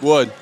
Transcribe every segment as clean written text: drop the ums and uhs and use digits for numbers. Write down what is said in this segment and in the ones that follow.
Would.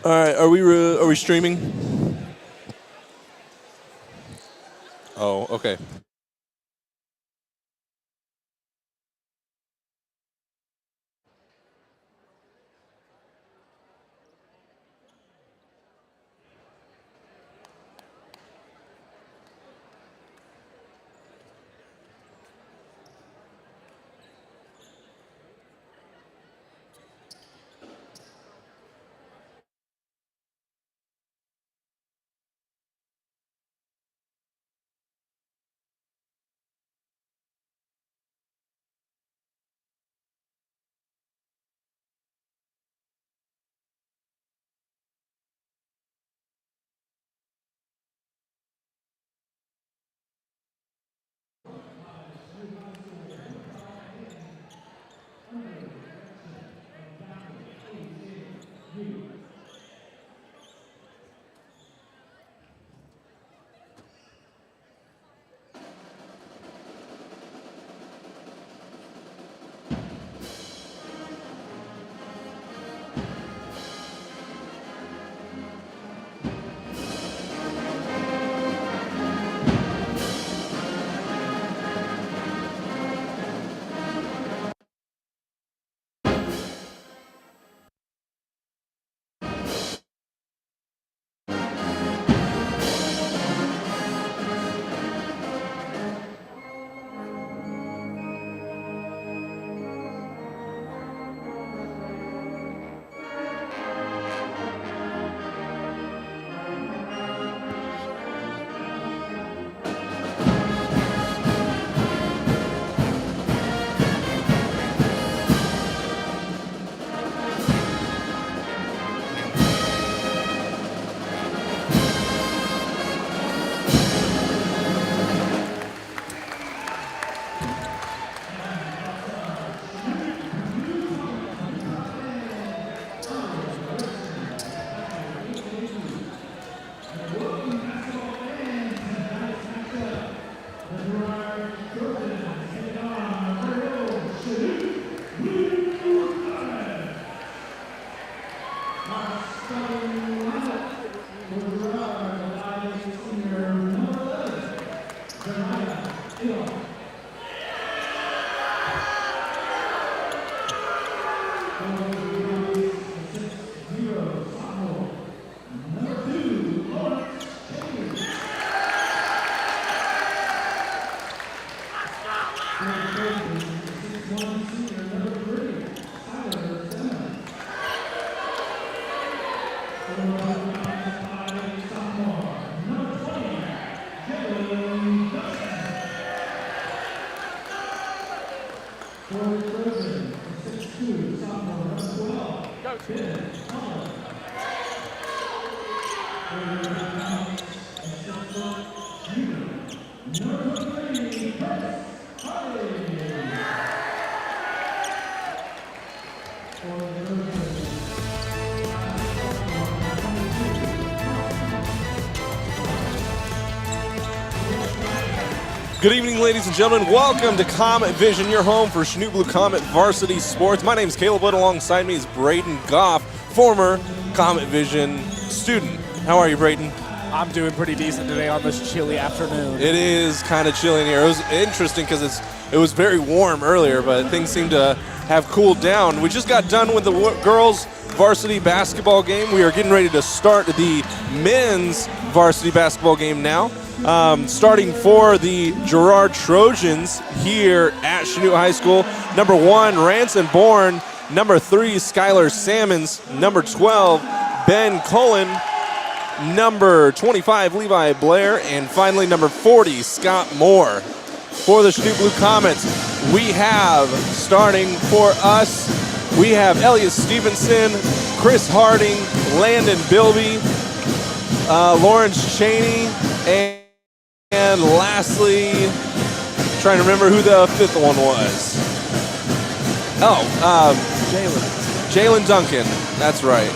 All right. Are we streaming? Oh, okay. Good evening, ladies and gentlemen. Welcome to Comet Vision, your home for Chanute Blue Comet Varsity Sports. My name is Caleb Wood. Alongside me is Braden Goff, former Comet Vision student. How are you, Braden? I'm doing pretty decent today on this chilly afternoon. It is kind of chilly in here. It was interesting because it was very warm earlier, but things seem to have cooled down. We just got done with the girls' varsity basketball game. We are getting ready to start the men's varsity basketball game now. Starting for the Girard Trojans here at Chanute High School. Number 1, Ranson Bourne. Number 3, Skylar Salmons. Number 12, Ben Cullen. Number 25, Levi Blair. And finally, number 40, Scott Moore. For the Chanute Blue Comets, we have, starting for us, we have Elliot Stevenson, Chris Harding, Landon Bilby, Lawrence Cheney, and lastly, trying to remember who the 5th one was. Jalen Duncan. That's right.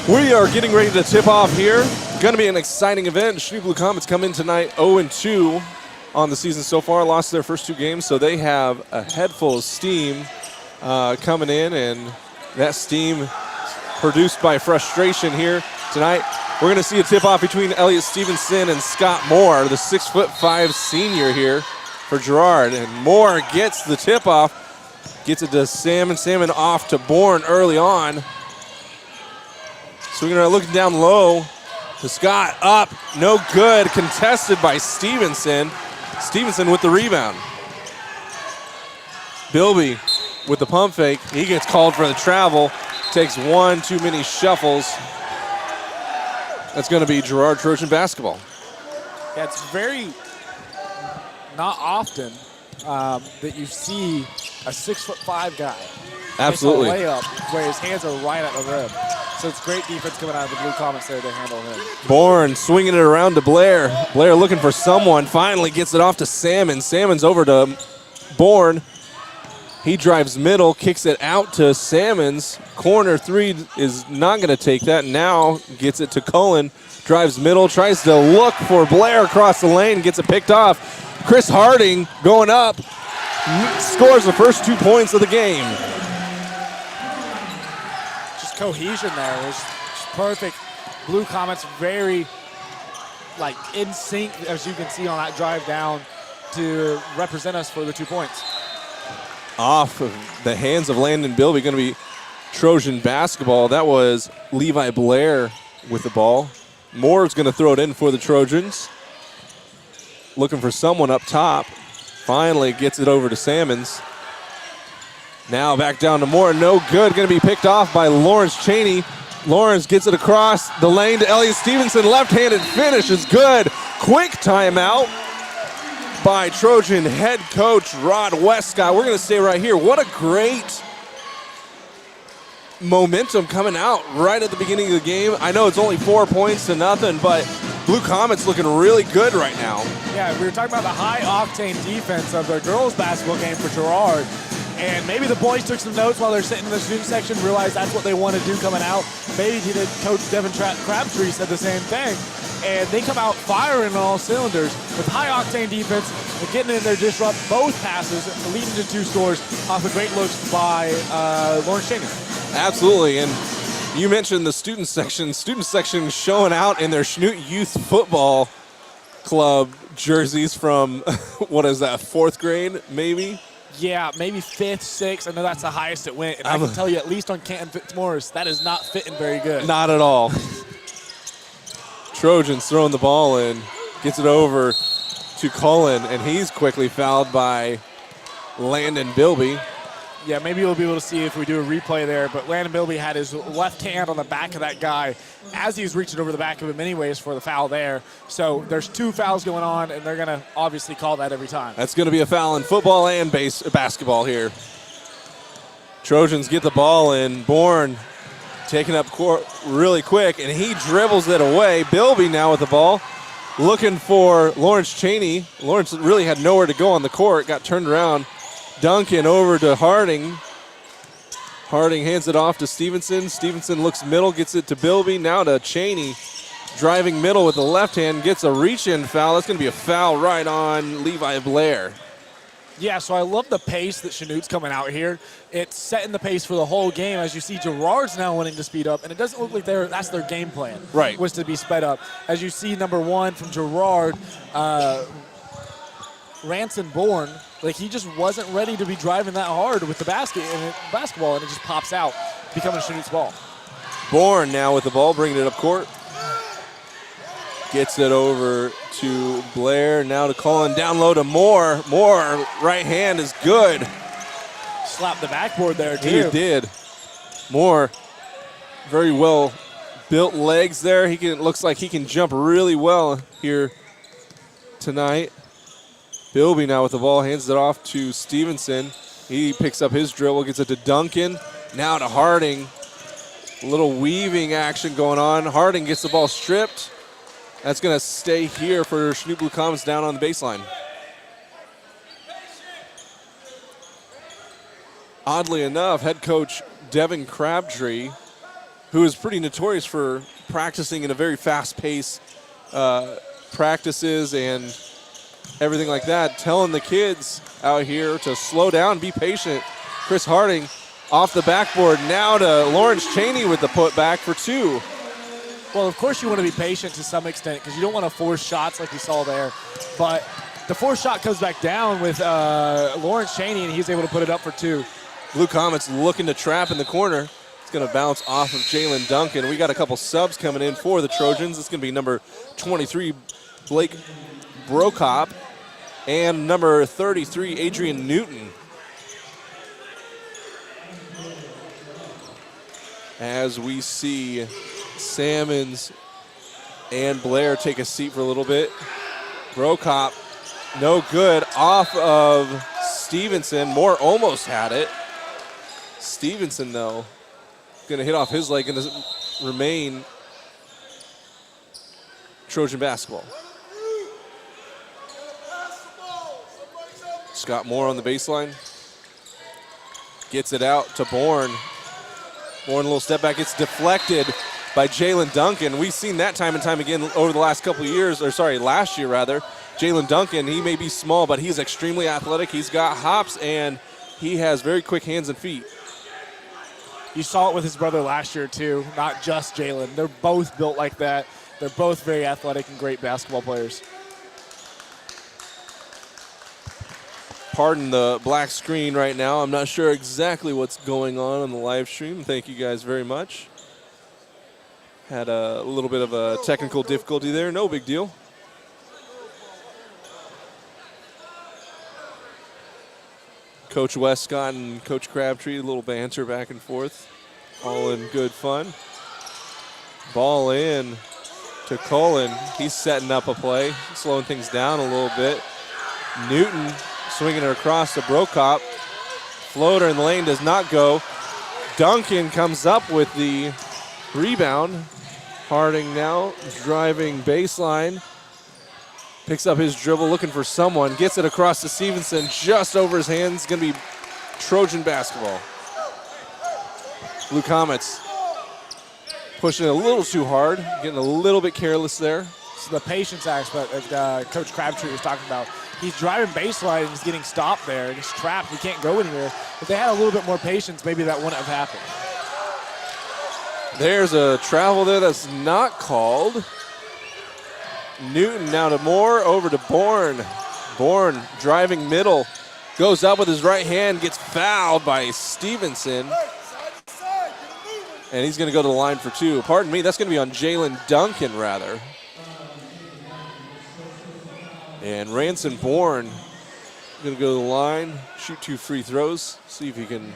We are getting ready to tip off here. Going to be an exciting event. Chanute Blue Comets come in tonight 0-2 on the season so far. Lost their first 2 games, so they have a head full of steam coming in, and that steam produced by frustration here tonight. We're going to see a tip-off between Elliot Stevenson and Scott Moore, the 6'5" senior here for Girard. And Moore gets the tip-off, gets it to Salmon. Salmon off to Bourne early on. So we're going to look down low to Scott. Up, no good. Contested by Stevenson. Stevenson with the rebound. Bilby with the pump fake. He gets called for the travel. Takes one too many shuffles. That's going to be Girard Trojan basketball. Yeah, it's very not often that you see a 6'5" guy. Absolutely. Make a layup where his hands are right at the rim. So it's great defense coming out of the Blue Comets there to handle him. Bourne swinging it around to Blair. Blair looking for someone. Finally gets it off to Salmon. Salmon's over to Bourne. He drives middle, kicks it out to Salmons. Corner 3 is not going to take that. Now gets it to Cullen. Drives middle, tries to look for Blair across the lane, gets it picked off. Chris Harding going up, scores the first 2 points of the game. Just cohesion there was perfect. Blue Comets very in sync, as you can see on that drive down to represent us for the 2 points. Off of the hands of Landon Bilby, going to be Trojan basketball. That was Levi Blair with the ball. Moore's going to throw it in for the Trojans. Looking for someone up top. Finally gets it over to Salmons. Now back down to Moore. No good. Going to be picked off by Lawrence Cheney. Lawrence gets it across the lane to Elliot Stevenson. Left-handed finish is good. Quick timeout by Trojan head coach Rod Westcott. We're going to stay right here. What a great momentum coming out right at the beginning of the game. I know it's only 4 points to nothing, but Blue Comets looking really good right now. Yeah, we were talking about the high-octane defense of the girls' basketball game for Girard. And maybe the boys took some notes while they're sitting in the student section, realized that's what they want to do coming out. Maybe Coach Devin Crabtree said the same thing. And they come out firing on all cylinders with high-octane defense and getting in there, disrupt both passes, leading to 2 scores off of great looks by Lawrence Cheney. Absolutely, and you mentioned the student section. Student section showing out in their Chanute Youth Football Club jerseys from, what is that, 4th grade, maybe? Yeah, maybe 5th, 6th. I know that's the highest it went. And I can tell you, at least on Canton Fitzmaurice, that is not fitting very good. Not at all. Trojans throwing the ball in, gets it over to Cullen, and he's quickly fouled by Landon Bilby. Yeah, maybe we'll be able to see if we do a replay there, but Landon Bilby had his left hand on the back of that guy as he was reaching over the back of him anyways for the foul there. So there's 2 fouls going on, and they're going to obviously call that every time. That's going to be a foul in football and basketball here. Trojans get the ball in. Bourne taking up court really quick, and he dribbles it away. Bilby now with the ball, looking for Lawrence Cheney. Lawrence really had nowhere to go on the court, got turned around. Duncan over to Harding. Harding hands it off to Stevenson. Stevenson looks middle, gets it to Bilby. Now to Cheney. Driving middle with the left hand, gets a reach-in foul. That's going to be a foul right on Levi Blair. Yeah, so I love the pace that Chanute's coming out here. It's setting the pace for the whole game. As you see, Girard's now wanting to speed up, and it doesn't look like that's their game plan. Right. Was to be sped up. As you see, number 1 from Girard, Ranson Bourne, like he just wasn't ready to be driving that hard with the basketball, and it just pops out, becoming Chanute's ball. Bourne now with the ball, bringing it up court. Gets it over to Blair, now to Cullen, down low to Moore. Moore, right hand is good. Slapped the backboard there, too. He did. Moore, very well built legs there. Looks like he can jump really well here tonight. Bilby now with the ball, hands it off to Stevenson. He picks up his dribble, gets it to Duncan. Now to Harding. A little weaving action going on. Harding gets the ball stripped. That's going to stay here for Chanute Blue Comets down on the baseline. Oddly enough, head coach Devin Crabtree, who is pretty notorious for practicing in a very fast-paced practices and everything like that, telling the kids out here to slow down, be patient. Chris Harding off the backboard, now to Lawrence Cheney with the putback for 2. Well, of course you want to be patient to some extent because you don't want to force shots like we saw there. But the fourth shot comes back down with Lawrence Cheney, and he's able to put it up for 2. Blue Comets looking to trap in the corner. It's going to bounce off of Jalen Duncan. We got a couple subs coming in for the Trojans. It's going to be number 23, Blake Brokop, and number 33, Adrian Newton. As we see Sammons and Blair take a seat for a little bit. Brokop, no good, off of Stevenson. Moore almost had it. Stevenson, though, going to hit off his leg and doesn't remain Trojan basketball. Scott Moore on the baseline. Gets it out to Bourne. Bourne, a little step back. It's deflected by Jalen Duncan. We've seen that time and time again over the last couple of years, last year rather. Jalen Duncan, he may be small, but he's extremely athletic. He's got hops, and he has very quick hands and feet. You saw it with his brother last year, too, not just Jalen. They're both built like that. They're both very athletic and great basketball players. Pardon the black screen right now. I'm not sure exactly what's going on the live stream. Thank you guys very much. Had a little bit of a technical difficulty there. No big deal. Coach Westcott and Coach Crabtree, a little banter back and forth. All in good fun. Ball in to Cullen. He's setting up a play, slowing things down a little bit. Newton swinging it across to Brokop. Floater in the lane does not go. Duncan comes up with the rebound. Harding now driving baseline. Picks up his dribble, looking for someone. Gets it across to Stevenson, just over his hands. Going to be Trojan basketball. Blue Comets pushing it a little too hard, getting a little bit careless there. So the patience aspect that Coach Crabtree was talking about. He's driving baseline and he's getting stopped there, and he's trapped. He can't go anywhere. If they had a little bit more patience, maybe that wouldn't have happened. There's a travel there that's not called. Newton now to Moore, over to Bourne. Bourne driving middle, Goes up with his right hand, gets fouled by Stevenson. And he's going to go to the line for 2. Pardon me, that's going to be on Jalen Duncan, rather. And Ranson Bourne going to go to the line, shoot 2 free throws, see if he can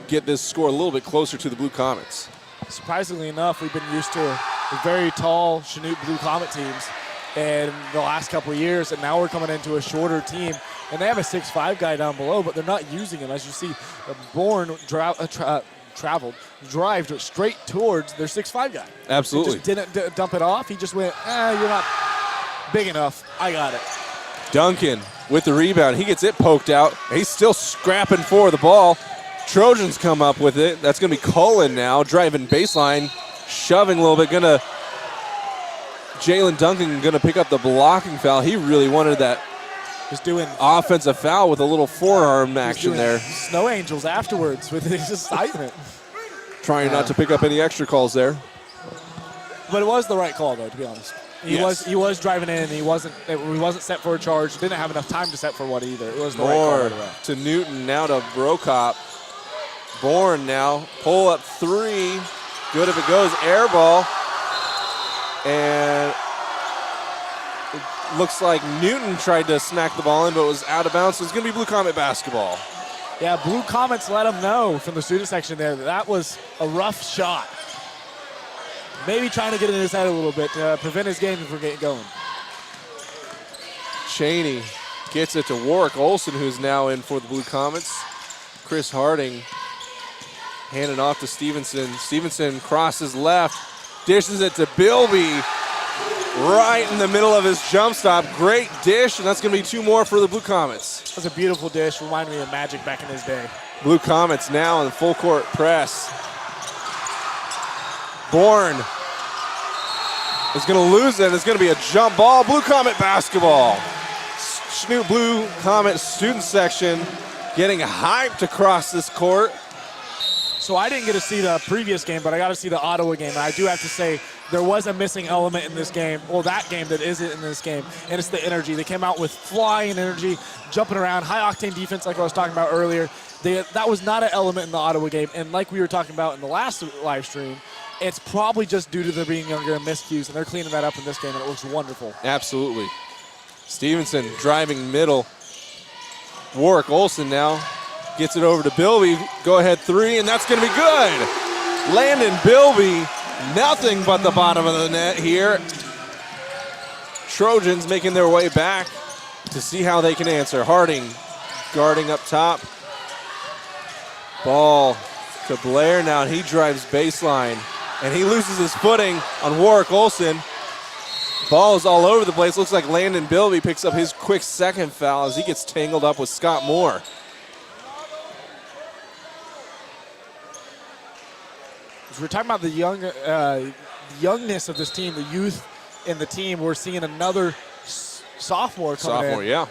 get this score a little bit closer to the Blue Comets. Surprisingly enough, we've been used to very tall Chanute Blue Comet teams in the last couple of years, and now we're coming into a shorter team. And they have a 6'5" guy down below, but they're not using him. As you see, Bourne drived straight towards their 6'5" guy. Absolutely. He just didn't dump it off. He just went, you're not big enough. I got it. Duncan with the rebound. He gets it poked out. He's still scrapping for the ball. Trojans come up with it. That's going to be Cullen now, driving baseline, shoving a little bit. Jalen Duncan going to pick up the blocking foul. He really wanted that. Just doing offensive foul with a little forearm action there. Snow angels afterwards with his excitement. Trying not to pick up any extra calls there. But it was the right call, though, to be honest. He was driving in. He wasn't set for a charge. Didn't have enough time to set for one either. It was the right call. To Newton, now to Brokop. Bourne now, pull up 3. Good if it goes, air ball. And it looks like Newton tried to smack the ball in, but it was out of bounds. So it's going to be Blue Comet basketball. Yeah, Blue Comets let them know from the student section there that was a rough shot. Maybe trying to get in his head a little bit to prevent his game from getting going. Cheney gets it to Warwick Olson, who's now in for the Blue Comets. Chris Harding handing off to Stevenson. Stevenson crosses left, dishes it to Bilby right in the middle of his jump stop. Great dish, and that's going to be 2 more for the Blue Comets. That's a beautiful dish. Reminded me of Magic back in his day. Blue Comets now in the full court press. Bourne is going to lose it. It's going to be a jump ball. Blue Comet basketball. Chanute Blue Comet student section getting hyped across this court. So I didn't get to see the previous game, but I got to see the Ottawa game. And I do have to say there was a missing element in this game, well, that game that isn't in this game, and it's the energy. They came out with flying energy, jumping around, high-octane defense like I was talking about earlier. That was not an element in the Ottawa game. And like we were talking about in the last live stream, it's probably just due to their being younger and miscues, and they're cleaning that up in this game, and it looks wonderful. Absolutely. Stevenson driving middle. Warwick Olson now gets it over to Bilby. Go ahead 3, and that's going to be good. Landon Bilby, nothing but the bottom of the net here. Trojans making their way back to see how they can answer. Harding guarding up top. Ball to Blair now, and he drives baseline. And he loses his footing on Warwick Olson. Ball is all over the place. Looks like Landon Bilby picks up his quick second foul as he gets tangled up with Scott Moore. As we're talking about the youngness of this team, the youth in the team, we're seeing another sophomore coming in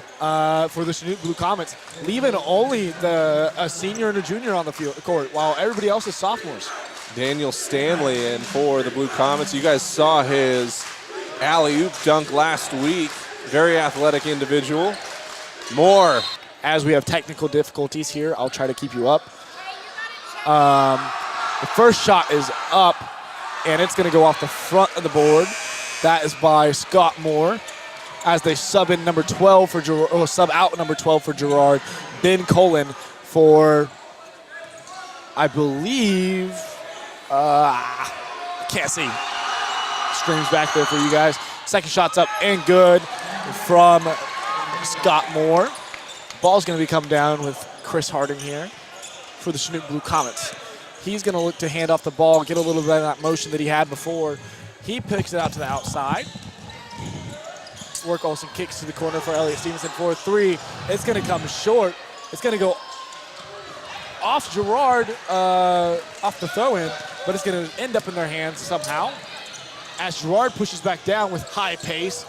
for the Chanute Blue Comets, leaving only a senior and a junior on the court, while everybody else is sophomores. Daniel Stanley in for the Blue Comets. You guys saw his alley-oop dunk last week. Very athletic individual. Moore. As we have technical difficulties here, I'll try to keep you up. The first shot is up, and it's going to go off the front of the board. That is by Scott Moore. As they sub in number 12 for sub out number 12 for Girard. Ben Cullen for, I believe, can't see. Screams back there for you guys. Second shot's up and good from Scott Moore. Ball's going to be coming down with Chris Harding here for the Chanute Blue Comets. He's going to look to hand off the ball, get a little bit of that motion that he had before. He picks it out to the outside. Warwick Olson kicks to the corner for Elliott Stevenson for 3. It's going to come short. It's going to go off Girard, off the throw-in, but it's going to end up in their hands somehow. As Girard pushes back down with high pace.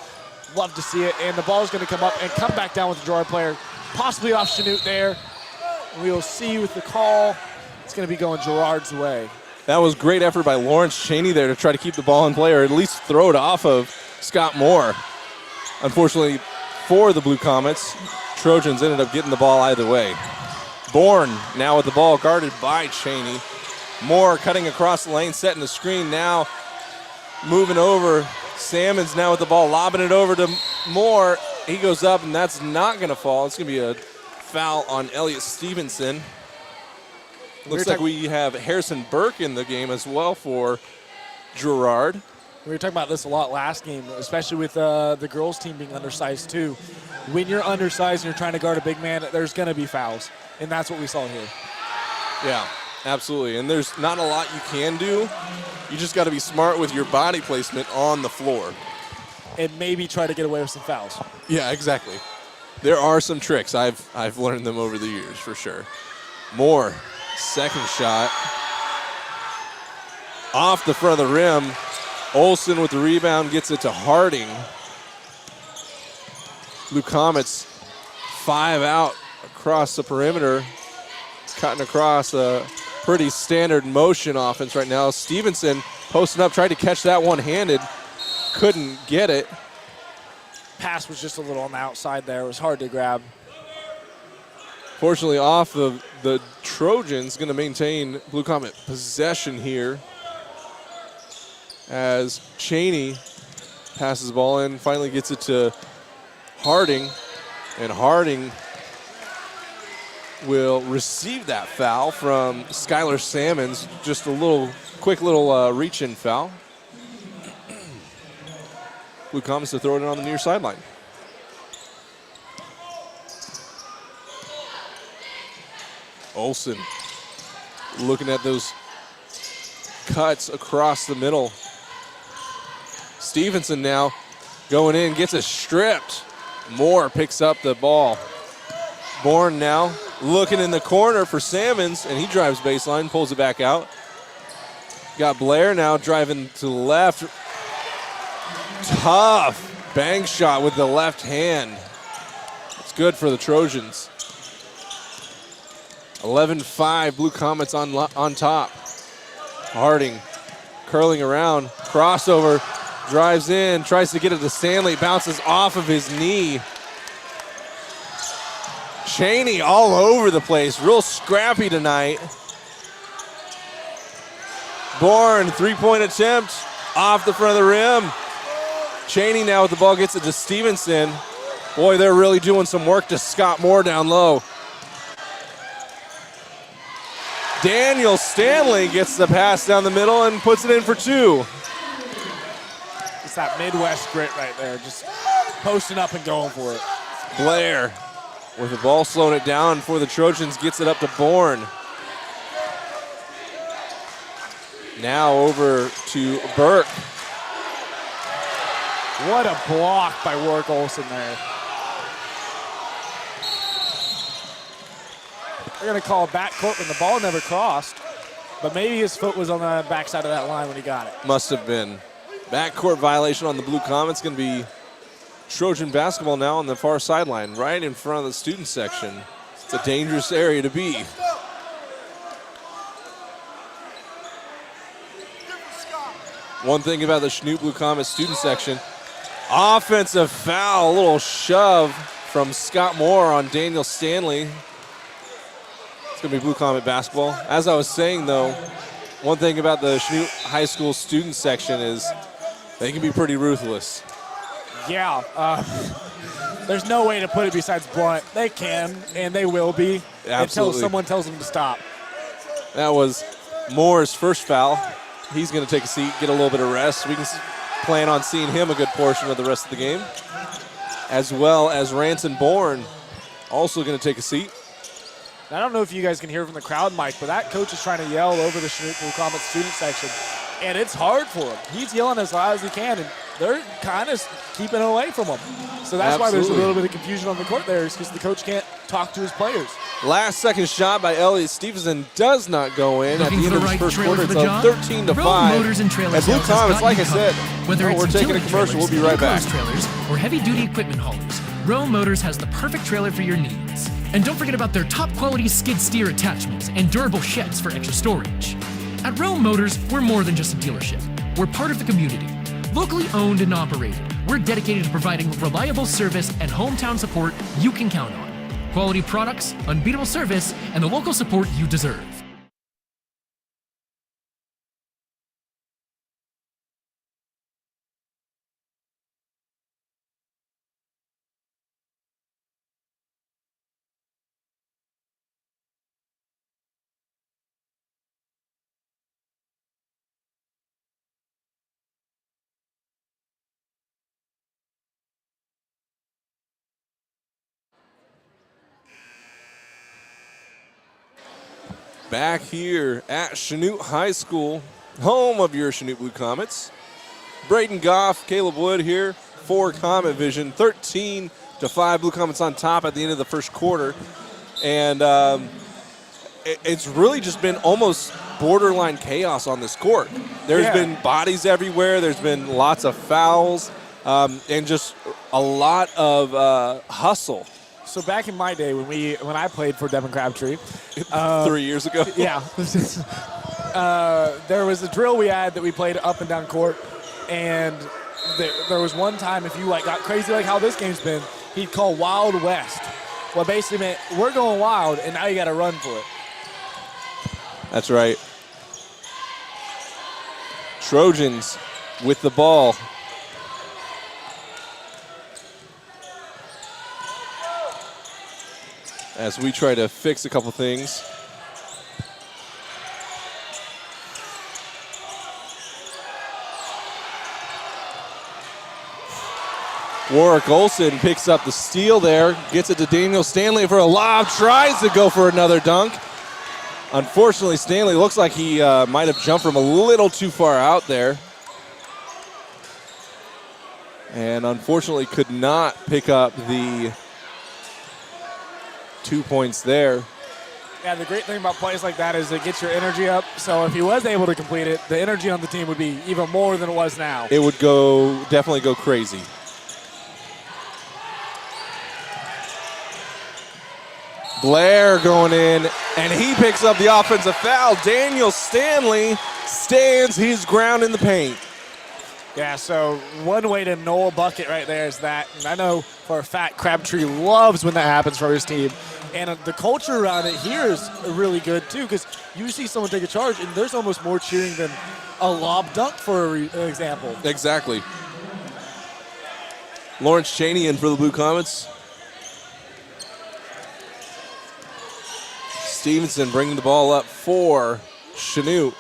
Love to see it. And the ball is going to come up and come back down with the Girard player, possibly off Chanute there. We will see with the call. It's going to be going Girard's way. That was great effort by Lawrence Cheney there to try to keep the ball in play, or at least throw it off of Scott Moore. Unfortunately for the Blue Comets, Trojans ended up getting the ball either way. Bourne now with the ball guarded by Chaney. Moore cutting across the lane, setting the screen now. Moving over. Salmons now with the ball, lobbing it over to Moore. He goes up, and that's not going to fall. It's going to be a foul on Elliott Stevenson. Looks like we have Harrison Burke in the game as well for Girard. We were talking about this a lot last game, especially with the girls' team being undersized too. When you're undersized and you're trying to guard a big man, there's going to be fouls, and that's what we saw here. Yeah, absolutely. And there's not a lot you can do. You just got to be smart with your body placement on the floor. And maybe try to get away with some fouls. Yeah, exactly. There are some tricks. I've learned them over the years for sure. Moore, second shot. Off the front of the rim. Olsen with the rebound gets it to Harding. Blue Comets 5 out across the perimeter. Cutting across a pretty standard motion offense right now. Stevenson posting up, tried to catch that one-handed. Couldn't get it. Pass was just a little on the outside there. It was hard to grab. Fortunately, off of the Trojans, going to maintain Blue Comet possession here as Chaney passes the ball in, finally gets it to Harding, and Harding will receive that foul from Skylar Salmons. Just a quick little reach-in foul. Blue Comets to throw it in on the near sideline. Olsen looking at those cuts across the middle. Stevenson now going in, gets it stripped. Moore picks up the ball. Bourne now looking in the corner for Salmons, and he drives baseline, pulls it back out. Got Blair now driving to the left. Tough bank shot with the left hand. It's good for the Trojans. 11-5, Blue Comets on top. Harding curling around, crossover, drives in, tries to get it to Stanley, bounces off of his knee. Chaney all over the place, real scrappy tonight. Bourne, three-point attempt, off the front of the rim. Chaney now with the ball, gets it to Stevenson. Boy, they're really doing some work to Scott Moore down low. Daniel Stanley gets the pass down the middle and puts it in for two. It's that Midwest grit right there, just posting up and going for it. Blair with the ball slowing it down for the Trojans, gets it up to Bourne. Now over to Burke. What a block by Warwick Olsen there. They're going to call backcourt when the ball never crossed, but maybe his foot was on the backside of that line when he got it. Must have been. Backcourt violation on the Blue Comets. Going to be Trojan basketball now on the far sideline, right in front of the student section. It's a dangerous area to be. One thing about the Chanute Blue Comets student section, offensive foul, a little shove from Scott Moore on Daniel Stanley. It's going to be Blue Comet basketball. As I was saying, though, one thing about the Chanute High School student section is they can be pretty ruthless. Yeah. There's no way to put it besides blunt. They can, and they will be, until someone tells them to stop. That was Moore's first foul. He's going to take a seat, get a little bit of rest. We can plan on seeing him a good portion of the rest of the game, as well as Ranson Bourne also going to take a seat. I don't know if you guys can hear from the crowd mic, but that coach is trying to yell over the Chanute Blue Comet student section, and it's hard for him. He's yelling as loud as he can, and they're kind of keeping away from him. So that's why there's a little bit of confusion on the court there, is because the coach can't talk to his players. Last second shot by Elliott Stevenson does not go in. At the end of the first quarter, it's 13-5. At Blue Comets, like I said, we're taking a commercial. We'll be right back. Trailers or heavy-duty equipment haulers, Rome Motors has the perfect trailer for your needs. And don't forget about their top-quality skid steer attachments and durable sheds for extra storage. At Rome Motors, we're more than just a dealership. We're part of the community. Locally owned and operated, we're dedicated to providing reliable service and hometown support you can count on. Quality products, unbeatable service, and the local support you deserve. Back here at Chanute High School, home of your Chanute Blue Comets. Braden Goff, Caleb Wood here for Comet Vision. 13-5 Blue Comets on top at the end of the first quarter. And it's really just been almost borderline chaos on this court. There's been bodies everywhere. There's been lots of fouls and just a lot of hustle. So back in my day when I played for Devin Crabtree, 3 years ago. Yeah, there was a drill we had that we played up and down court, and there was one time if you got crazy like how this game's been, he'd call Wild West. Well, basically meant we're going wild, and now you got to run for it. That's right. Trojans with the ball. As we try to fix a couple things. Warwick Olson picks up the steal there, gets it to Daniel Stanley for a lob, tries to go for another dunk. Unfortunately, Stanley looks like he might have jumped from a little too far out there. And unfortunately could not pick up the 2 points there. Yeah, the great thing about plays like that is it gets your energy up. So if he was able to complete it, the energy on the team would be even more than it was now. It would definitely go crazy. Blair going in, and he picks up the offensive foul. Daniel Stanley stands his ground in the paint. Yeah, so one way to know a bucket right there is that. And I know for a fact Crabtree loves when that happens for his team. And the culture around it here is really good, too, because you see someone take a charge, and there's almost more cheering than a lob dunk, for an example. Exactly. Lawrence Cheney in for the Blue Comets. Stevenson bringing the ball up for Chanute.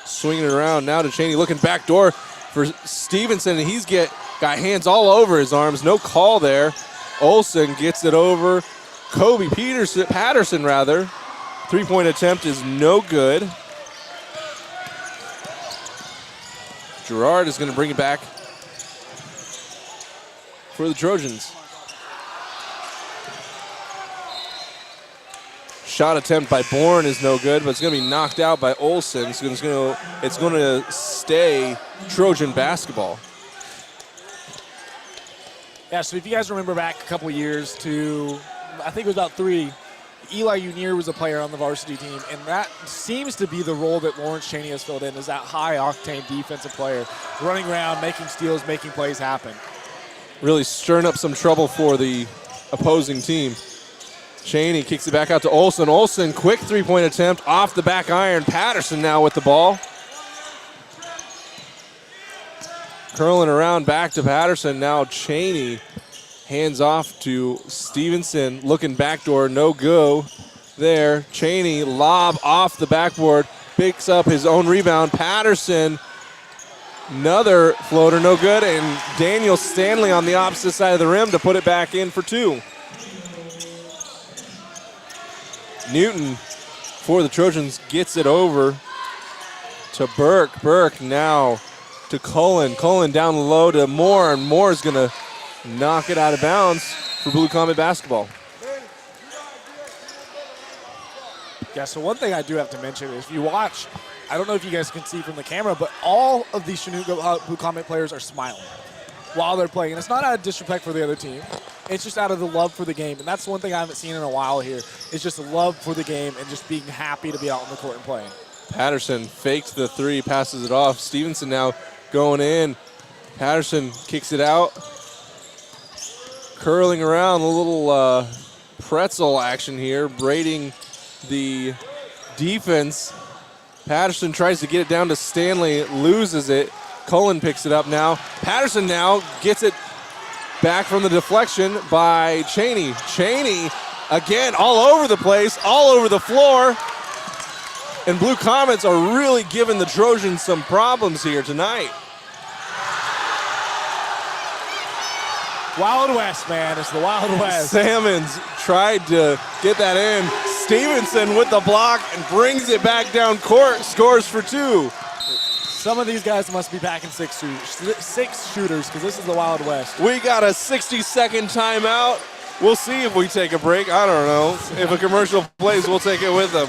Swinging it around now to Cheney, looking back door for Stevenson, and he's got hands all over his arms. No call there. Olson gets it over. Kobe Patterson. Three-point attempt is no good. Girard is going to bring it back for the Trojans. Shot attempt by Bourne is no good, but it's going to be knocked out by Olson. So it's going to stay Trojan basketball. Yeah, so if you guys remember back a couple years to, I think it was about 3, Eli Unier was a player on the varsity team, and that seems to be the role that Lawrence Cheney has filled in, is that high-octane defensive player, running around, making steals, making plays happen. Really stirring up some trouble for the opposing team. Cheney kicks it back out to Olson. Olson, quick three-point attempt off the back iron. Patterson now with the ball. Curling around back to Patterson. Now Cheney hands off to Stevenson. Looking backdoor, no go there. Cheney, lob off the backboard. Picks up his own rebound. Patterson, another floater, no good. And Daniel Stanley on the opposite side of the rim to put it back in for 2. Newton for the Trojans gets it over to Burke. Burke now to Cullen. Cullen down low to Moore, and Moore is going to knock it out of bounds for Blue Comet basketball. Yeah, so one thing I do have to mention is if you watch, I don't know if you guys can see from the camera, but all of these Chanute Blue Comet players are smiling while they're playing. And it's not out of disrespect for the other team. It's just out of the love for the game. And that's one thing I haven't seen in a while here. It's just the love for the game and just being happy to be out on the court and playing. Patterson fakes the 3, passes it off. Stevenson now going in. Patterson kicks it out. Curling around, a little pretzel action here, braiding the defense. Patterson tries to get it down to Stanley, loses it. Cullen picks it up now. Patterson now gets it back from the deflection by Chaney. Chaney, again, all over the place, all over the floor. And Blue Comets are really giving the Trojans some problems here tonight. Wild West, man. It's the Wild West. Salmons tried to get that in. Stevenson with the block and brings it back down court, scores for 2. Some of these guys must be packing six shooters because this is the Wild West. We got a 60-second timeout. We'll see if we take a break. I don't know. If a commercial plays, we'll take it with them.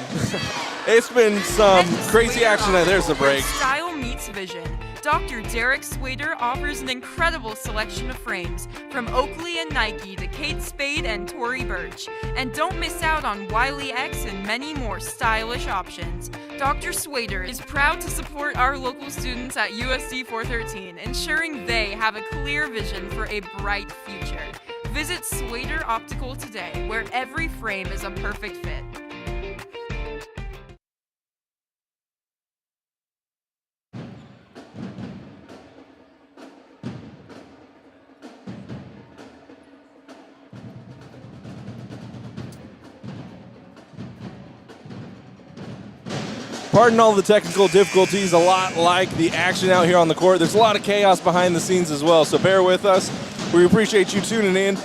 It's been some crazy action tonight. There's the break. Style meets vision. Dr. Derek Swader offers an incredible selection of frames, from Oakley and Nike to Kate Spade and Tory Burch. And don't miss out on Wiley X and many more stylish options. Dr. Swader is proud to support our local students at USD 413, ensuring they have a clear vision for a bright future. Visit Swader Optical today, where every frame is a perfect fit. Pardon all the technical difficulties, a lot like the action out here on the court. There's a lot of chaos behind the scenes as well, so bear with us. We appreciate you tuning in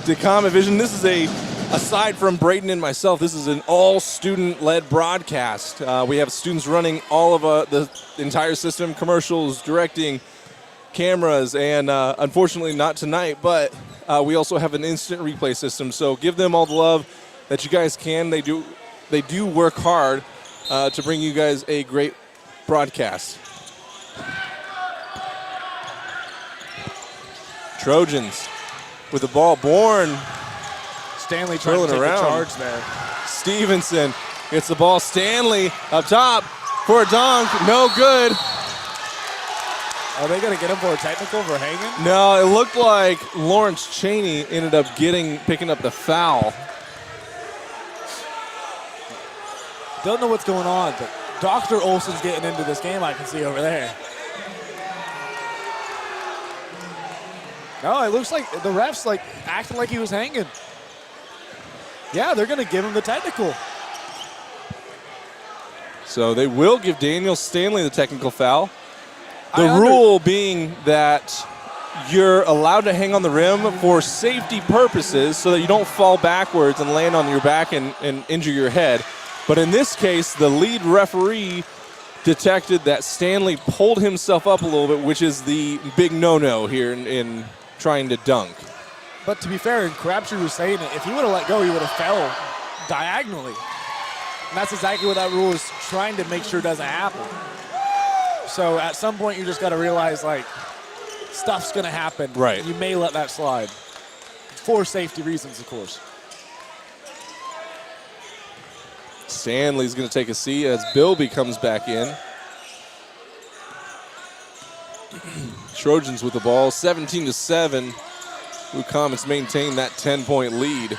to Comet Vision. This is aside from Braden and myself, this is an all-student-led broadcast. We have students running all of the entire system, commercials, directing, cameras, and unfortunately not tonight, but we also have an instant replay system, so give them all the love that you guys can. They do work hard to bring you guys a great broadcast. Trojans with the ball. Bourne Stanley trying to take the charge there. Stevenson gets the ball. Stanley up top for a dunk. No good. Are they going to get him for a technical for hanging? No, it looked like Lawrence Chaney ended up picking up the foul. Don't know what's going on, but Dr. Olson's getting into this game, I can see over there. No, it looks like the refs acting like he was hanging. Yeah, they're going to give him the technical. So they will give Daniel Stanley the technical foul. The rule being that you're allowed to hang on the rim for safety purposes so that you don't fall backwards and land on your back and injure your head. But in this case, the lead referee detected that Stanley pulled himself up a little bit, which is the big no-no here in trying to dunk. But to be fair, and Crabtree was saying it, if he would have let go, he would have fell diagonally. And that's exactly what that rule is trying to make sure doesn't happen. So at some point, you just got to realize, stuff's going to happen. Right. You may let that slide. For safety reasons, of course. Stanley's going to take a seat as Bilby comes back in. Trojans with the ball, 17-7. Blue Comets maintain that 10-point lead.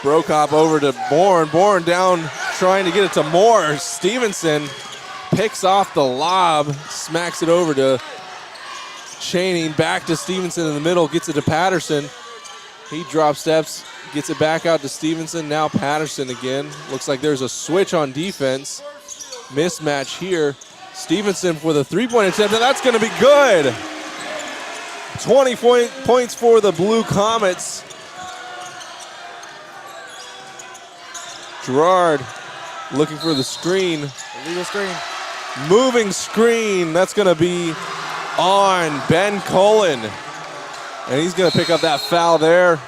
Brokop over to Bourne. Bourne down, trying to get it to Moore. Stevenson picks off the lob, smacks it over to Chaney. Back to Stevenson in the middle, gets it to Patterson. He drop steps, gets it back out to Stevenson. Now Patterson again. Looks like there's a switch on defense. Mismatch here. Stevenson for the three-point attempt, and that's going to be good. 20 points for the Blue Comets. Girard looking for the screen. Illegal screen. Moving screen. That's going to be on Ben Cullen. And he's going to pick up that foul there.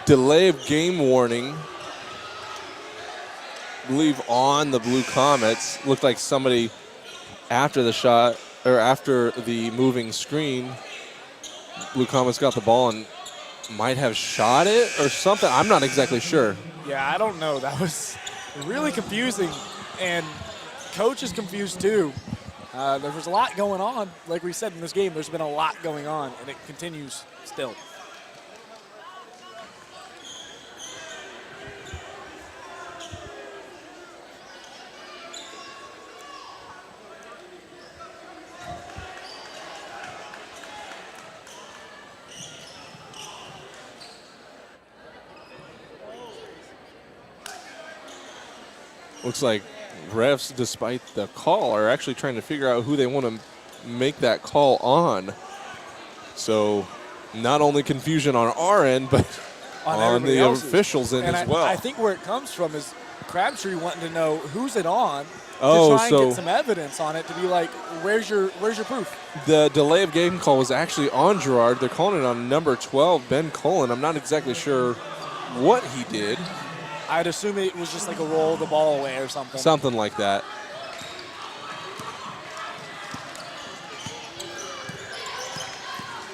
Delay of game warning, I believe, on the Blue Comets. Looked like somebody after the shot, or after the moving screen, Blue Comets got the ball and might have shot it or something. I'm not exactly sure. Yeah, I don't know. That was really confusing, and coach is confused too. There was a lot going on. Like we said in this game, there's been a lot going on, and it continues still. Looks like refs, despite the call, are actually trying to figure out who they want to make that call on. So not only confusion on our end, but on the officials' end as well. I think where it comes from is Crabtree wanting to know who's it on to try and get some evidence on it to be like, where's your proof? The delay of game call was actually on Girard. They're calling it on number 12, Ben Cullen. I'm not exactly sure what he did. I'd assume it was just like a roll the ball away or something. Something like that.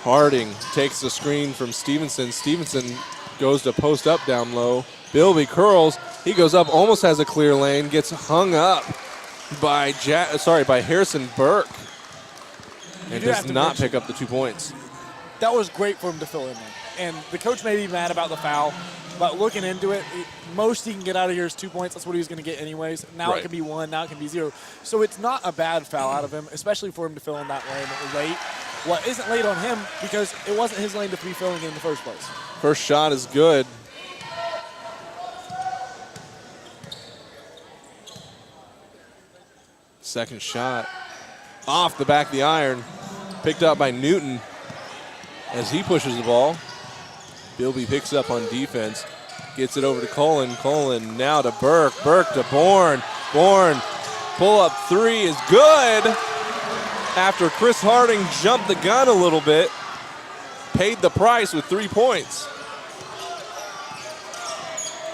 Harding takes the screen from Stevenson. Stevenson goes to post up down low. Bilby curls. He goes up, almost has a clear lane, gets hung up by Harrison Burke, and does not pick up the 2 points. That was great for him to fill in there. And the coach may be mad about the foul, but looking into it, most he can get out of here is 2 points. That's what he was going to get anyways. Now it can be 1, now it can be 0. So it's not a bad foul out of him, especially for him to fill in that lane late. Well, it isn't late on him because it wasn't his lane to be filling in the first place. First shot is good. Second shot off the back of the iron, picked up by Newton as he pushes the ball. Bilby picks up on defense, gets it over to Cullen. Cullen now to Burke. Burke to Bourne. Bourne, pull up 3 is good. After Chris Harding jumped the gun a little bit, paid the price with 3 points.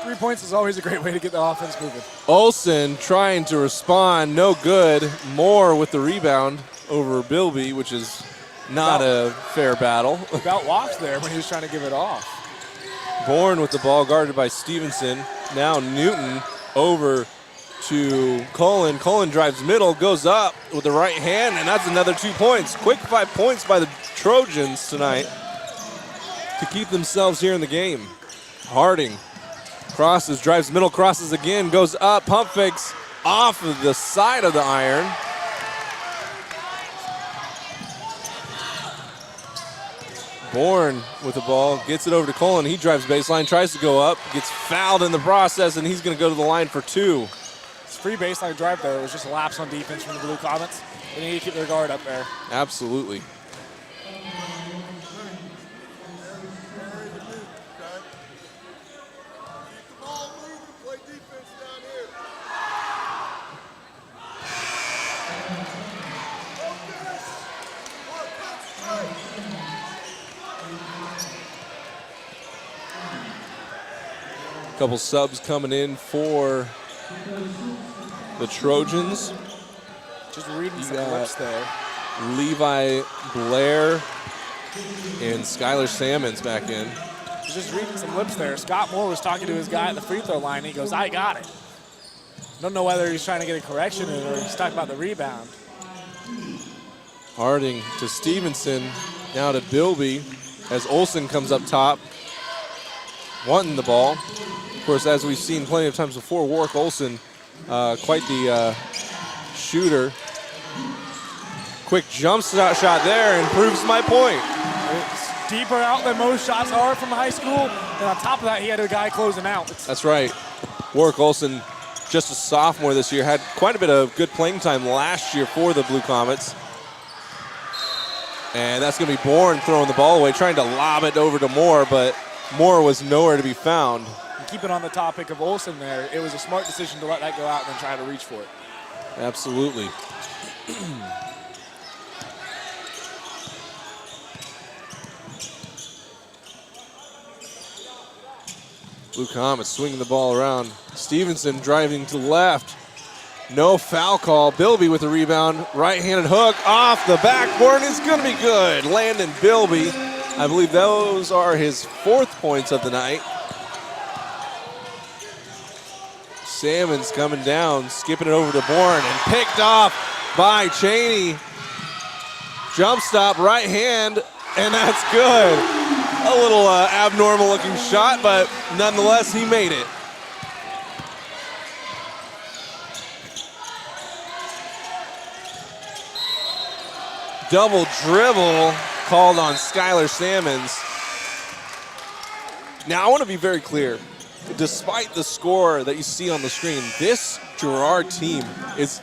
3 points is always a great way to get the offense moving. Olsen trying to respond, no good. Moore with the rebound over Bilby, which is not a fair battle. About walks there when he was trying to give it off. Bourne with the ball guarded by Stevenson. Now Newton over to Cullen. Cullen drives middle, goes up with the right hand, and that's another 2 points. Quick 5 points by the Trojans tonight to keep themselves here in the game. Harding crosses, drives middle, crosses again, goes up, pump fakes off of the side of the iron. Bourne with the ball, gets it over to Cullen. He drives baseline, tries to go up, gets fouled in the process, and he's going to go to the line for 2. It's free baseline drive there. It was just a lapse on defense from the Blue Comets. They need to keep their guard up there. Absolutely. Couple subs coming in for the Trojans. Just reading some clips there. Levi Blair and Skylar Salmons back in. Just reading some lips there. Scott Moore was talking to his guy at the free throw line. He goes, I got it. Don't know whether he's trying to get a correction or he's talking about the rebound. Harding to Stevenson, now to Bilby as Olsen comes up top, wanting the ball. Of course, as we've seen plenty of times before, Warwick Olsen, quite the shooter. Quick jump shot there and proves my point. It's deeper out than most shots are from high school. And on top of that, he had a guy closing out. That's right. Warwick Olsen, just a sophomore this year, had quite a bit of good playing time last year for the Blue Comets. And that's going to be Bourne throwing the ball away, trying to lob it over to Moore, but Moore was nowhere to be found. And keeping on the topic of Olsen there, it was a smart decision to let that go out and then try to reach for it. Absolutely. Blue Comets swinging the ball around. Stevenson driving to the left. No foul call. Bilby with the rebound. Right-handed hook off the backboard. It's going to be good. Landon Bilby I believe those are his 4th points of the night. Salmon's coming down, skipping it over to Bourne, and picked off by Cheney. Jump stop, right hand, and that's good. A little abnormal looking shot, but nonetheless, he made it. Double dribble called on Skylar Salmons. Now, I want to be very clear. Despite the score that you see on the screen, this Girard team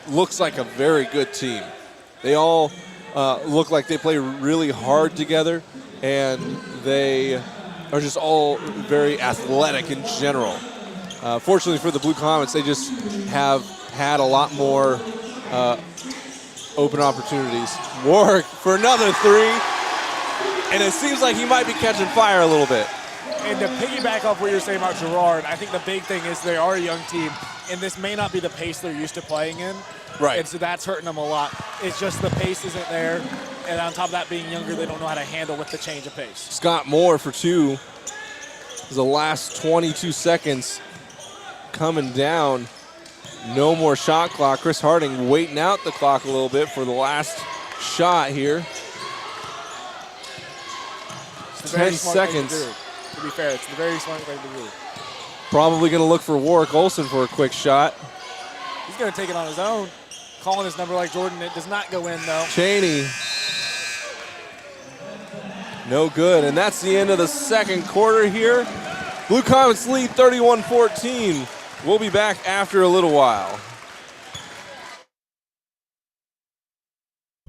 looks like a very good team. They all look like they play really hard together, and they are just all very athletic in general. Fortunately for the Blue Comets, they just have had a lot more open opportunities. Warwick for another 3, and it seems like he might be catching fire a little bit. And to piggyback off what you're saying about Girard, I think the big thing is they are a young team, and this may not be the pace they're used to playing in. Right. And so that's hurting them a lot. It's just the pace isn't there, and on top of that, being younger, they don't know how to handle with the change of pace. Scott Moore for 2. The last 22 seconds coming down. No more shot clock. Chris Harding waiting out the clock a little bit for the last shot here. 10 seconds. To be fair, it's the very smart thing to do. Probably going to look for Warwick Olson for a quick shot. He's going to take it on his own. Calling his number like Jordan. It does not go in, though. Cheney. No good, and that's the end of the second quarter here. Blue Comets lead 31-14. We'll be back after a little while.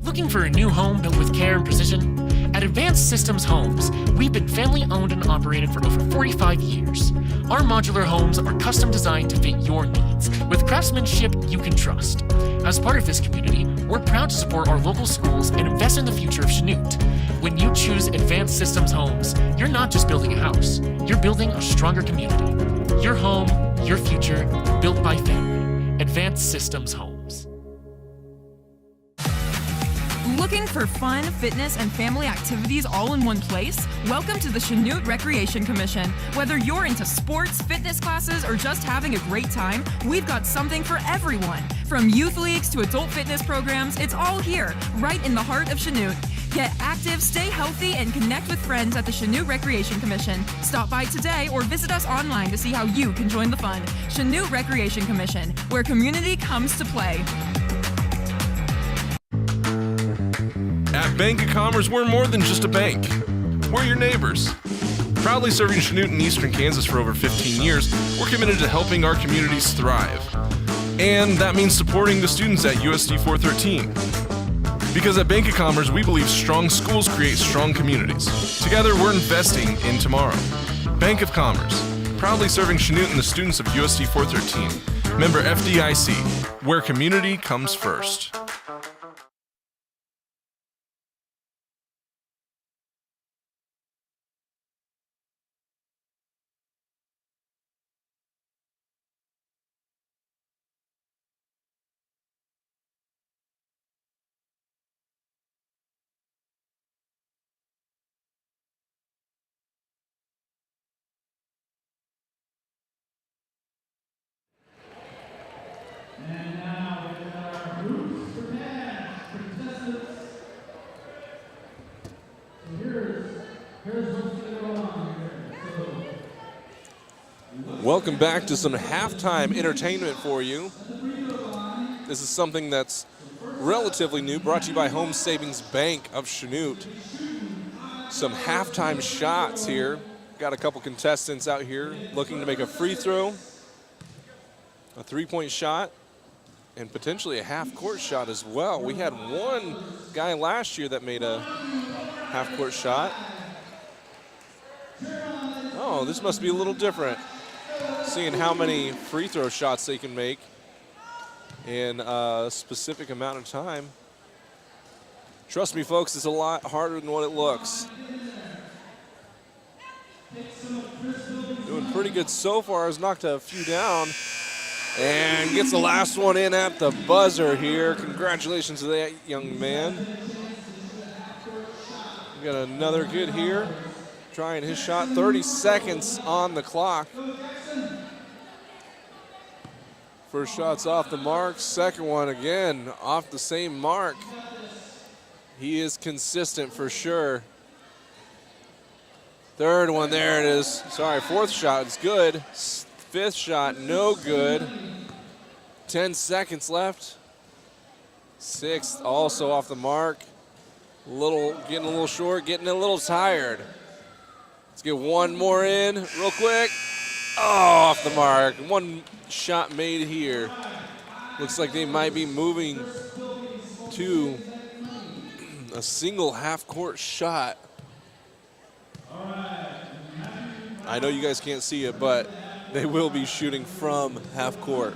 Looking for a new home built with care and precision? At Advanced Systems Homes, we've been family owned and operated for over 45 years. Our modular homes are custom designed to fit your needs with craftsmanship you can trust. As part of this community, we're proud to support our local schools and invest in the future of Chanute. When you choose Advanced Systems Homes, you're not just building a house, you're building a stronger community. Your home, your future, built by family. Advanced Systems Homes. Looking for fun, fitness, and family activities all in one place? Welcome to the Chanute Recreation Commission. Whether you're into sports, fitness classes, or just having a great time, we've got something for everyone. From youth leagues to adult fitness programs, it's all here, right in the heart of Chanute. Get active, stay healthy, and connect with friends at the Chanute Recreation Commission. Stop by today or visit us online to see how you can join the fun. Chanute Recreation Commission, where community comes to play. At Bank of Commerce, we're more than just a bank. We're your neighbors. Proudly serving Chanute and Eastern Kansas for over 15 years, we're committed to helping our communities thrive. And that means supporting the students at USD 413. Because at Bank of Commerce, we believe strong schools create strong communities. Together, we're investing in tomorrow. Bank of Commerce, proudly serving Chanute and the students of USD 413. Member FDIC, where community comes first. Welcome back to some halftime entertainment for you. This is something that's relatively new, brought to you by Home Savings Bank of Chanute. Some halftime shots here. Got a couple contestants out here looking to make a free throw, a three-point shot, and potentially a half-court shot as well. We had one guy last year that made a half-court shot. Oh, this must be a little different. Seeing how many free throw shots they can make in a specific amount of time. Trust me, folks, it's a lot harder than what it looks. Doing pretty good so far. Has knocked a few down and gets the last one in at the buzzer here. Congratulations to that young man. We got another good here. Trying his shot, 30 seconds on the clock. First shot's off the mark. Second one again off the same mark. He is consistent for sure. Third one, there it is. Sorry, fourth shot is good. Fifth shot, no good. 10 seconds left. Sixth, also off the mark. Getting a little short, getting a little tired. Let's get one more in real quick. Oh, off the mark. One shot made here. Looks like they might be moving to a single half-court shot. I know you guys can't see it, but they will be shooting from half-court.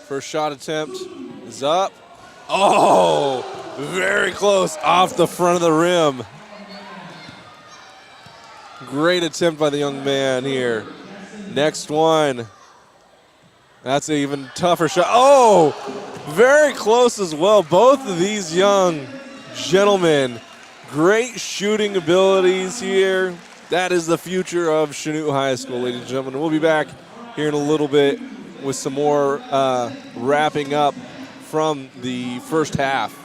First shot attempt is up. Oh, very close off the front of the rim. Great attempt by the young man here. Next one. That's an even tougher shot. Oh, very close as well. Both of these young gentlemen, great shooting abilities here. That is the future of Chanute High School, ladies and gentlemen. We'll be back here in a little bit with some more wrapping up from the first half.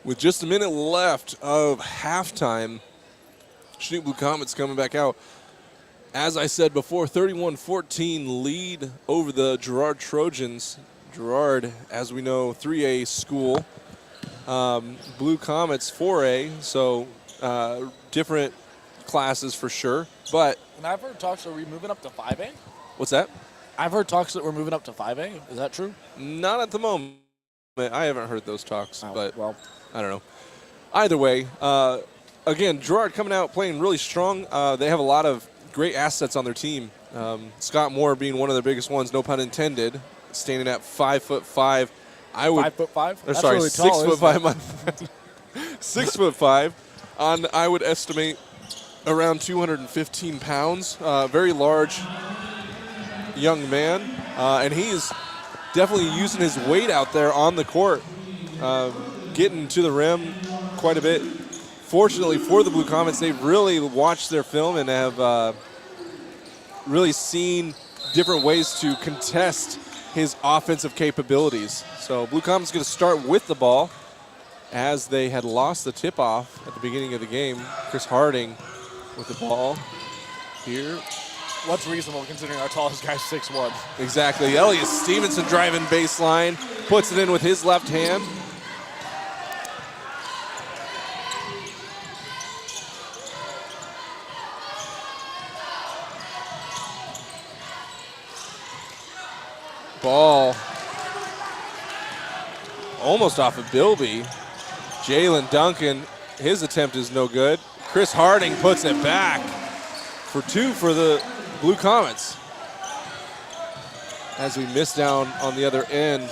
With just a minute left of halftime, Chanute Blue Comets coming back out. As I said before, 31-14 lead over the Girard Trojans. Girard, as we know, 3A school. Blue Comets 4A, so different classes for sure. But And I've heard talks, are we moving up to 5A? what's that? I've heard talks that we're moving up to 5A. Is that true? Not at the moment. I haven't heard those talks, Oh, but well, I don't know. Either way, again, Girard coming out playing really strong. They have a lot of great assets on their team. Scott Moore being one of their biggest ones, no pun intended, standing at 5'5". I would 5'5"? Or That's sorry, really tall, 6'5". 6'5". I would estimate around 215 pounds. Very large young man, and he's definitely using his weight out there on the court, getting to the rim quite a bit. Fortunately for the Blue Comets, they've really watched their film and have really seen different ways to contest his offensive capabilities. So Blue Comets going to start with the ball, as they had lost the tip-off at the beginning of the game. Chris Harding with the ball here. what's reasonable considering our tallest guy's 6'1"? Exactly. Elliot Stevenson driving baseline, puts it in with his left hand. Ball almost off of Bilby. Jalen Duncan, his attempt is no good. Chris Harding puts it back for two for the Blue Comets. As we missed down on the other end,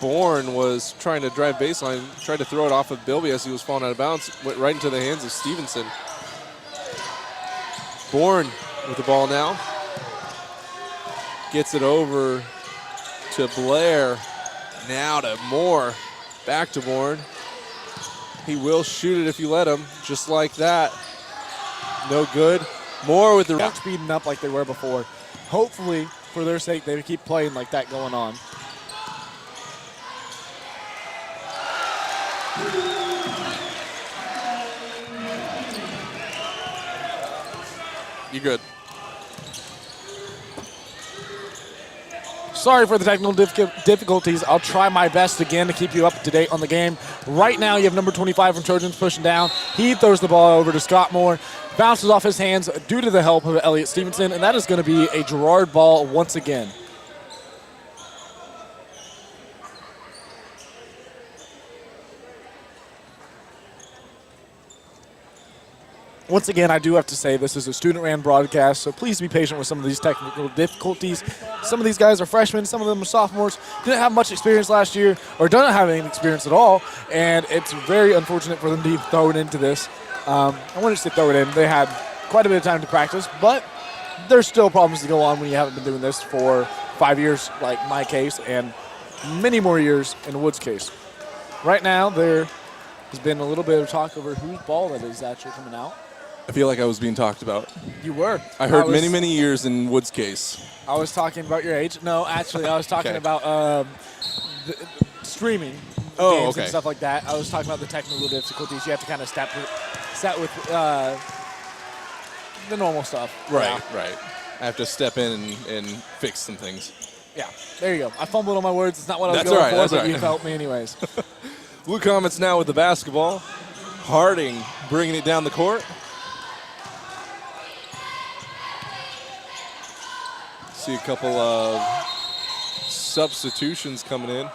Bourne was trying to drive baseline, tried to throw it off of Bilby as he was falling out of bounds, went right into the hands of Stevenson. Bourne with the ball now. Gets it over to Blair. Now to Moore. Back to Bourne. He will shoot it if you let him, just like that. No good. Moore with the... Not speeding up like they were before. Hopefully, for their sake, they keep playing like that going on. You good. Sorry for the technical difficulties. I'll try my best again to keep you up to date on the game. Right now, you have number 25 from Trojans pushing down. He throws the ball over to Scott Moore. Bounces off his hands due to the help of Elliot Stevenson, and that is going to be a Girard ball once again. Once again, I do have to say this is a student-ran broadcast, so please be patient with some of these technical difficulties. Some of these guys are freshmen, some of them are sophomores, didn't have much experience last year, or don't have any experience at all, and it's very unfortunate for them to be thrown into this. I wanted to say throw it in. They had quite a bit of time to practice, but there's still problems to go on when you haven't been doing this for 5 years, like my case, and many more years in Wood's case. Right now, there has been a little bit of talk over whose ball that is actually coming out. I feel like I was being talked about. You were. I heard many years in Wood's case. I was talking about your age. No, actually, I was talking Okay. about the streaming games and stuff like that. I was talking about the technical difficulties. You have to kind of set with the normal stuff. Right. I have to step in and fix some things. Yeah, there you go. I fumbled on my words. It's not what I was That's going all right, for, that's but all right. you helped me anyways. Blue Comets now with the basketball. Harding bringing it down the court. See a couple of substitutions coming in.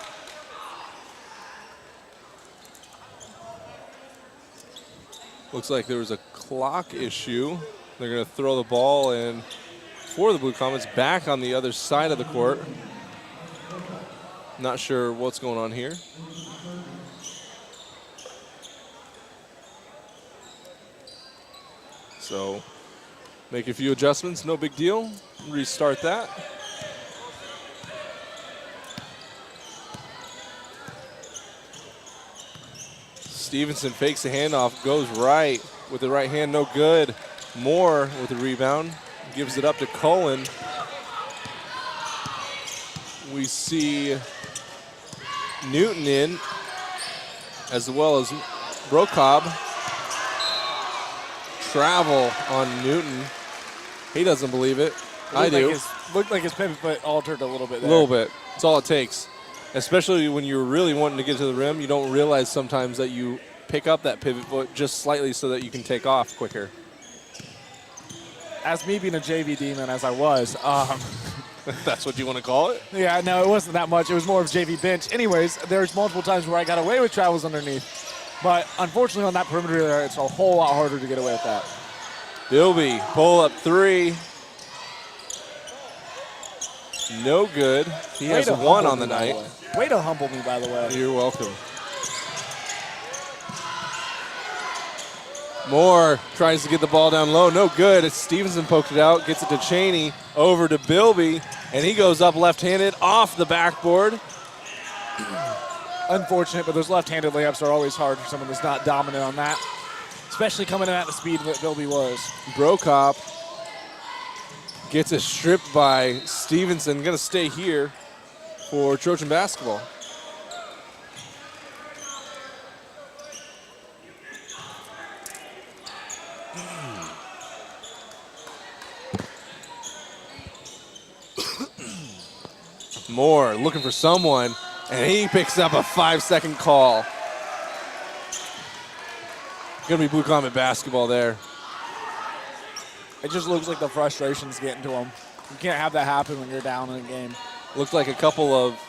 Looks like there was a clock issue. They're going to throw the ball in for the Blue Comets back on the other side of the court. Not sure what's going on here. So make a few adjustments, no big deal. Restart that. Stevenson fakes the handoff, goes right with the right hand, no good. Moore with the rebound, gives it up to Cullen. We see Newton in. as well as Brocob. Travel on Newton. He doesn't believe it. I do. Looked like his pivot foot altered a little bit A there. little bit. That's all it takes. Especially when you're really wanting to get to the rim, you don't realize sometimes that you pick up that pivot foot just slightly so that you can take off quicker. As me being a JV demon as I was, That's what you want to call it? yeah, no, it wasn't that much. It was more of JV bench. Anyways, there's multiple times where I got away with travels underneath. But unfortunately on that perimeter there, it's a whole lot harder to get away with that. Bilby, pull up three. No good. He has one on the night. Way to humble me, by the way. You're welcome. Moore tries to get the ball down low. No good. It's Stevenson poked it out. Gets it to Cheney. Over to Bilby. And he goes up left-handed off the backboard. Unfortunate, but those left-handed layups are always hard for someone that's not dominant on that, especially coming in at the speed that Bilby was. Brokop gets it stripped by Stevenson. Going to stay here for Trojan basketball. Moore looking for someone, and he picks up a 5-second call. Gonna be Blue Comet basketball there. It just looks like the frustration's getting to him. You can't have that happen when you're down in a game. Looked like a couple of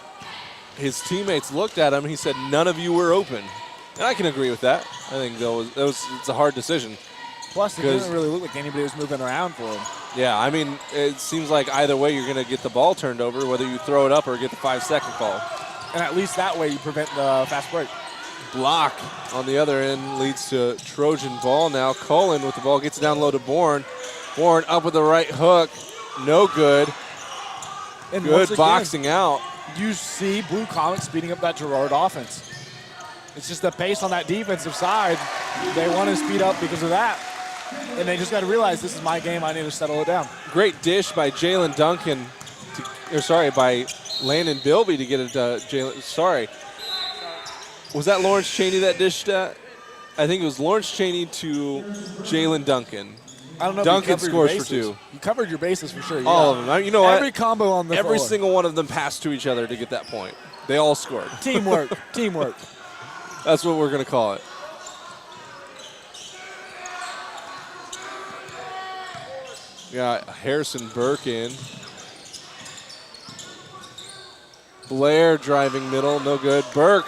his teammates looked at him and he said, none of you were open. And I can agree with that. I think it's a hard decision. Plus, it didn't really look like anybody was moving around for him. Yeah, I mean, it seems like either way you're going to get the ball turned over, whether you throw it up or get the 5-second call. And at least that way you prevent the fast break. Block on the other end leads to Trojan ball now. Cullen with the ball gets it down low to Bourne. Bourne up with the right hook. No good. And good boxing out. You see Blue Comet speeding up that Girard offense. It's just the pace on that defensive side. They want to speed up because of that. And they just got to realize this is my game. I need to settle it down. Great dish by Jalen Duncan. By Landon Bilby to get it to Jalen. Sorry. Was that Lawrence Cheney that dished that? I think it was Lawrence Cheney to Jalen Duncan. I don't know. Duncan scores for two. You covered your bases for sure. Yeah. All of them. You know what? Every combo on the Every floor. single one of them passed to each other to get that point. They all scored. Teamwork. Teamwork. That's what we're going to call it. Got Harrison Burke in. Blair driving middle, no good. Burke,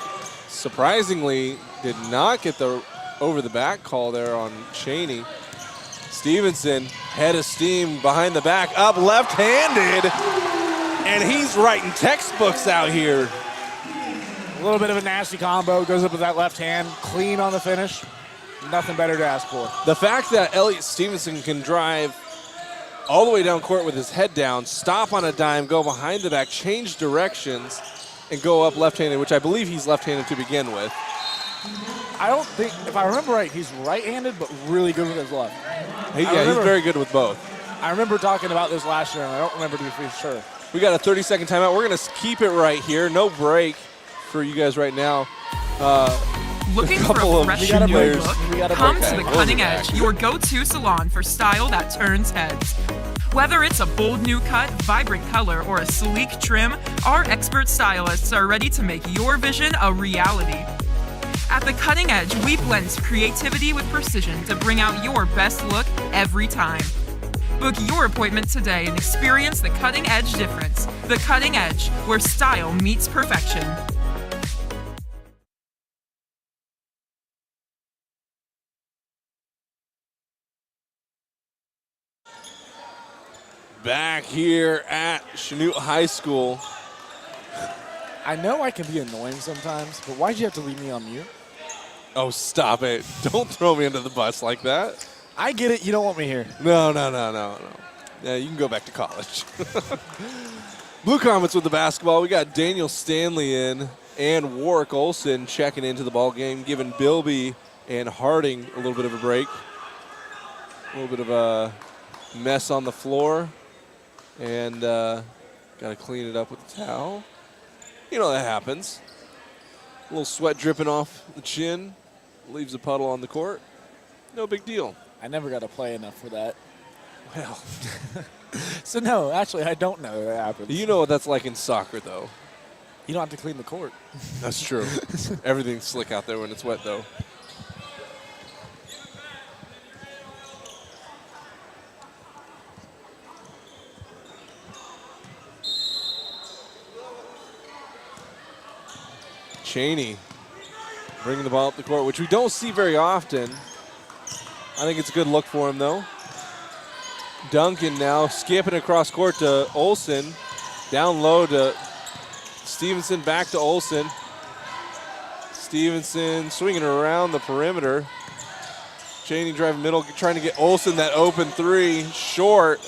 surprisingly, did not get the over-the-back call there on Cheney. Stevenson, head of steam, behind the back, up left-handed. And he's writing textbooks out here. A little bit of a nasty combo, goes up with that left hand, clean on the finish. Nothing better to ask for. The fact that Elliott Stevenson can drive all the way down court with his head down, stop on a dime, go behind the back, change directions, and go up left-handed, which I believe he's left-handed to begin with. I don't think, if I remember right, he's right-handed, but really good with his left. He's very good with both. I remember talking about this last year, and I don't remember to be for sure. We got a 30-second timeout. We're going to keep it right here. No break for you guys right now. Looking for a fresh new look? Come to the Cutting Edge, your go-to salon for style that turns heads. Whether it's a bold new cut, vibrant color, or a sleek trim, our expert stylists are ready to make your vision a reality. At the Cutting Edge, we blend creativity with precision to bring out your best look every time. Book your appointment today and experience the Cutting Edge difference. The Cutting Edge, where style meets perfection. Back here at Chanute High School. I know I can be annoying sometimes, but why'd you have to leave me on mute? Oh, stop it. Don't throw me under the bus like that. I get it. You don't want me here. No. Yeah, you can go back to college. Blue Comets with the basketball. We got Daniel Stanley in and Warwick Olson checking into the ball game, giving Bilby and Harding a little bit of a break. A little bit of a mess on the floor. And got to clean it up with a towel. You know that happens. little sweat dripping off the chin. Leaves a puddle on the court. No big deal. I never got to play enough for that. Well, So, no, actually, I don't know that happens. you know what that's like in soccer, though. You don't have to clean the court. That's true. Everything's slick out there when it's wet, though. Chaney bringing the ball up the court, which we don't see very often. I think it's a good look for him, though. Duncan now skipping across court to Olsen. Down low to Stevenson, back to Olsen. Stevenson swinging around the perimeter. Chaney driving middle, trying to get Olsen that open three. Short.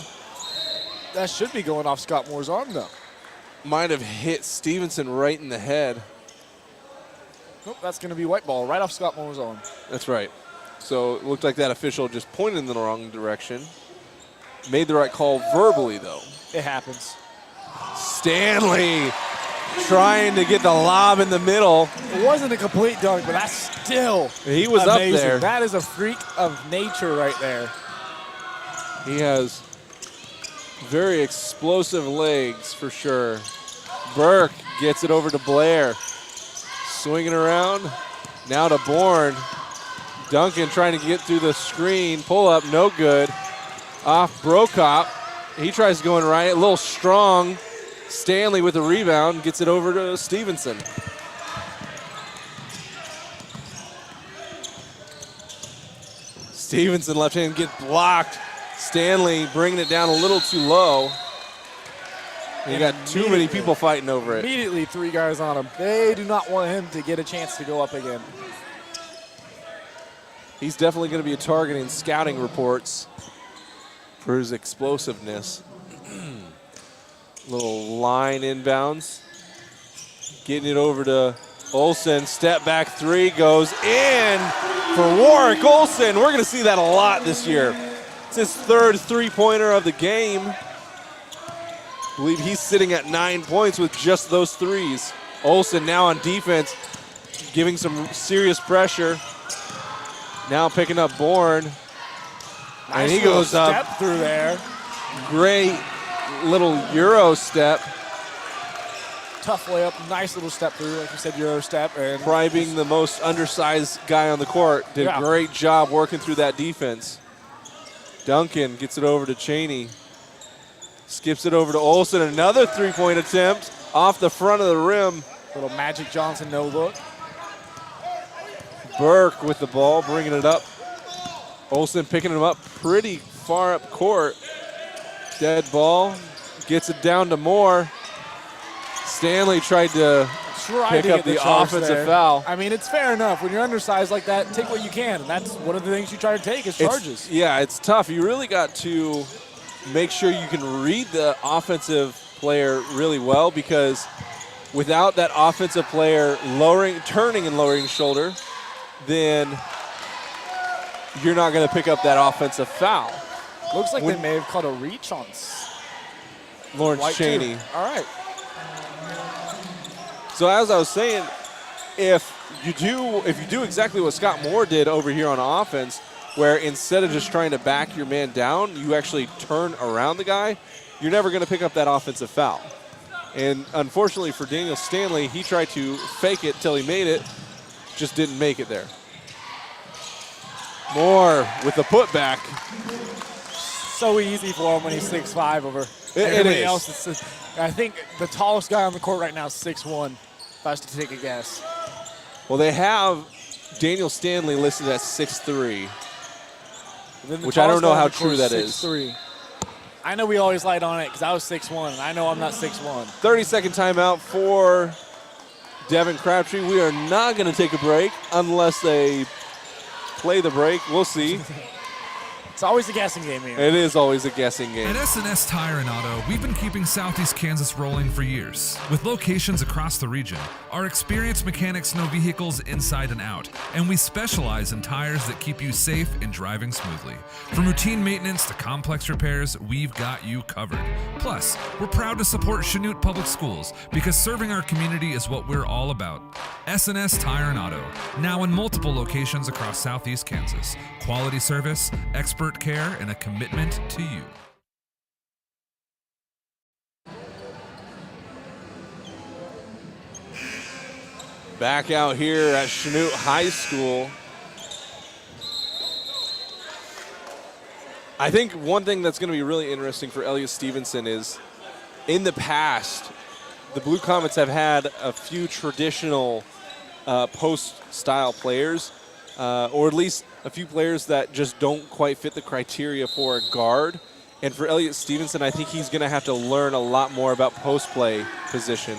That should be going off Scott Moore's arm, though. Might have hit Stevenson right in the head. Nope, that's going to be white ball right off Scott Moore's arm. That's right. So it looked like that official just pointed in the wrong direction. Made the right call verbally, though. It happens. Stanley trying to get the lob in the middle. It wasn't a complete dunk, but that's still He was amazing. up there. That is a freak of nature right there. He has very explosive legs for sure. Burke gets it over to Blair. Swinging around. Now to Bourne. Duncan trying to get through the screen. Pull up, no good. Off Brokop. He tries going right. A little strong. Stanley with the rebound. Gets it over to Stevenson. Stevenson left hand gets blocked. Stanley bringing it down a little too low. You got too many people fighting over it. Immediately 3 guys on him. They do not want him to get a chance to go up again. He's definitely going to be a target in scouting reports for his explosiveness. Little line inbounds. Getting it over to Olsen. Step back three goes in for Warwick Olsen. We're going to see that a lot this year. It's his 3rd three-pointer of the game. I believe he's sitting at 9 points with just those threes. Olsen now on defense, giving some serious pressure. Now picking up Bourne. And he goes up. Step through there. Great little Euro step. Tough layup. Nice little step through, like you said, Euro step. And Probably being the most undersized guy on the court. Did a great job working through that defense. Duncan gets it over to Chaney. Skips it over to Olsen. Another three-point attempt off the front of the rim. little Magic Johnson no look. Burke with the ball, bringing it up. Olsen picking him up pretty far up court. Dead ball. Gets it down to Moore. Stanley tried to pick up the offensive foul. I mean, it's fair enough. When you're undersized like that, take what you can. And that's one of the things you try to take is charges. It's tough. You really got to make sure you can read the offensive player really well, because without that offensive player turning and lowering shoulder, then you're not going to pick up that offensive foul. Looks like they may have caught a reach on Lawrence Chaney. All right. So as I was saying, if you do exactly what Scott Moore did over here on offense, where instead of just trying to back your man down, you actually turn around the guy, you're never going to pick up that offensive foul. And unfortunately for Daniel Stanley, he tried to fake it till he made it, just didn't make it there. Moore with the putback. So easy for him when he's 6'5" over everybody else. I think the tallest guy on the court right now is 6'1", if I was to take a guess. Well, they have Daniel Stanley listed as 6'3", which I don't know how true that is. 6'3". I know we always light on it because I was 6'1", and I know I'm not 6'1". 30-second timeout for Devin Crabtree. We are not going to take a break unless they play the break. We'll see. It's always a guessing game here. It is always a guessing game. At S&S Tire and Auto, we've been keeping Southeast Kansas rolling for years. With locations across the region, our experienced mechanics know vehicles inside and out, and we specialize in tires that keep you safe and driving smoothly. From routine maintenance to complex repairs, we've got you covered. Plus, we're proud to support Chanute Public Schools because serving our community is what we're all about. S&S Tire and Auto, now in multiple locations across Southeast Kansas. Quality service, expert care, and a commitment to you. Back out here at Chanute High School. I think one thing that's going to be really interesting for Elliott Stevenson is in the past, the Blue Comets have had a few traditional post-style players, or at least a few players that just don't quite fit the criteria for a guard. And for Elliott Stevenson, I think he's going to have to learn a lot more about post-play position.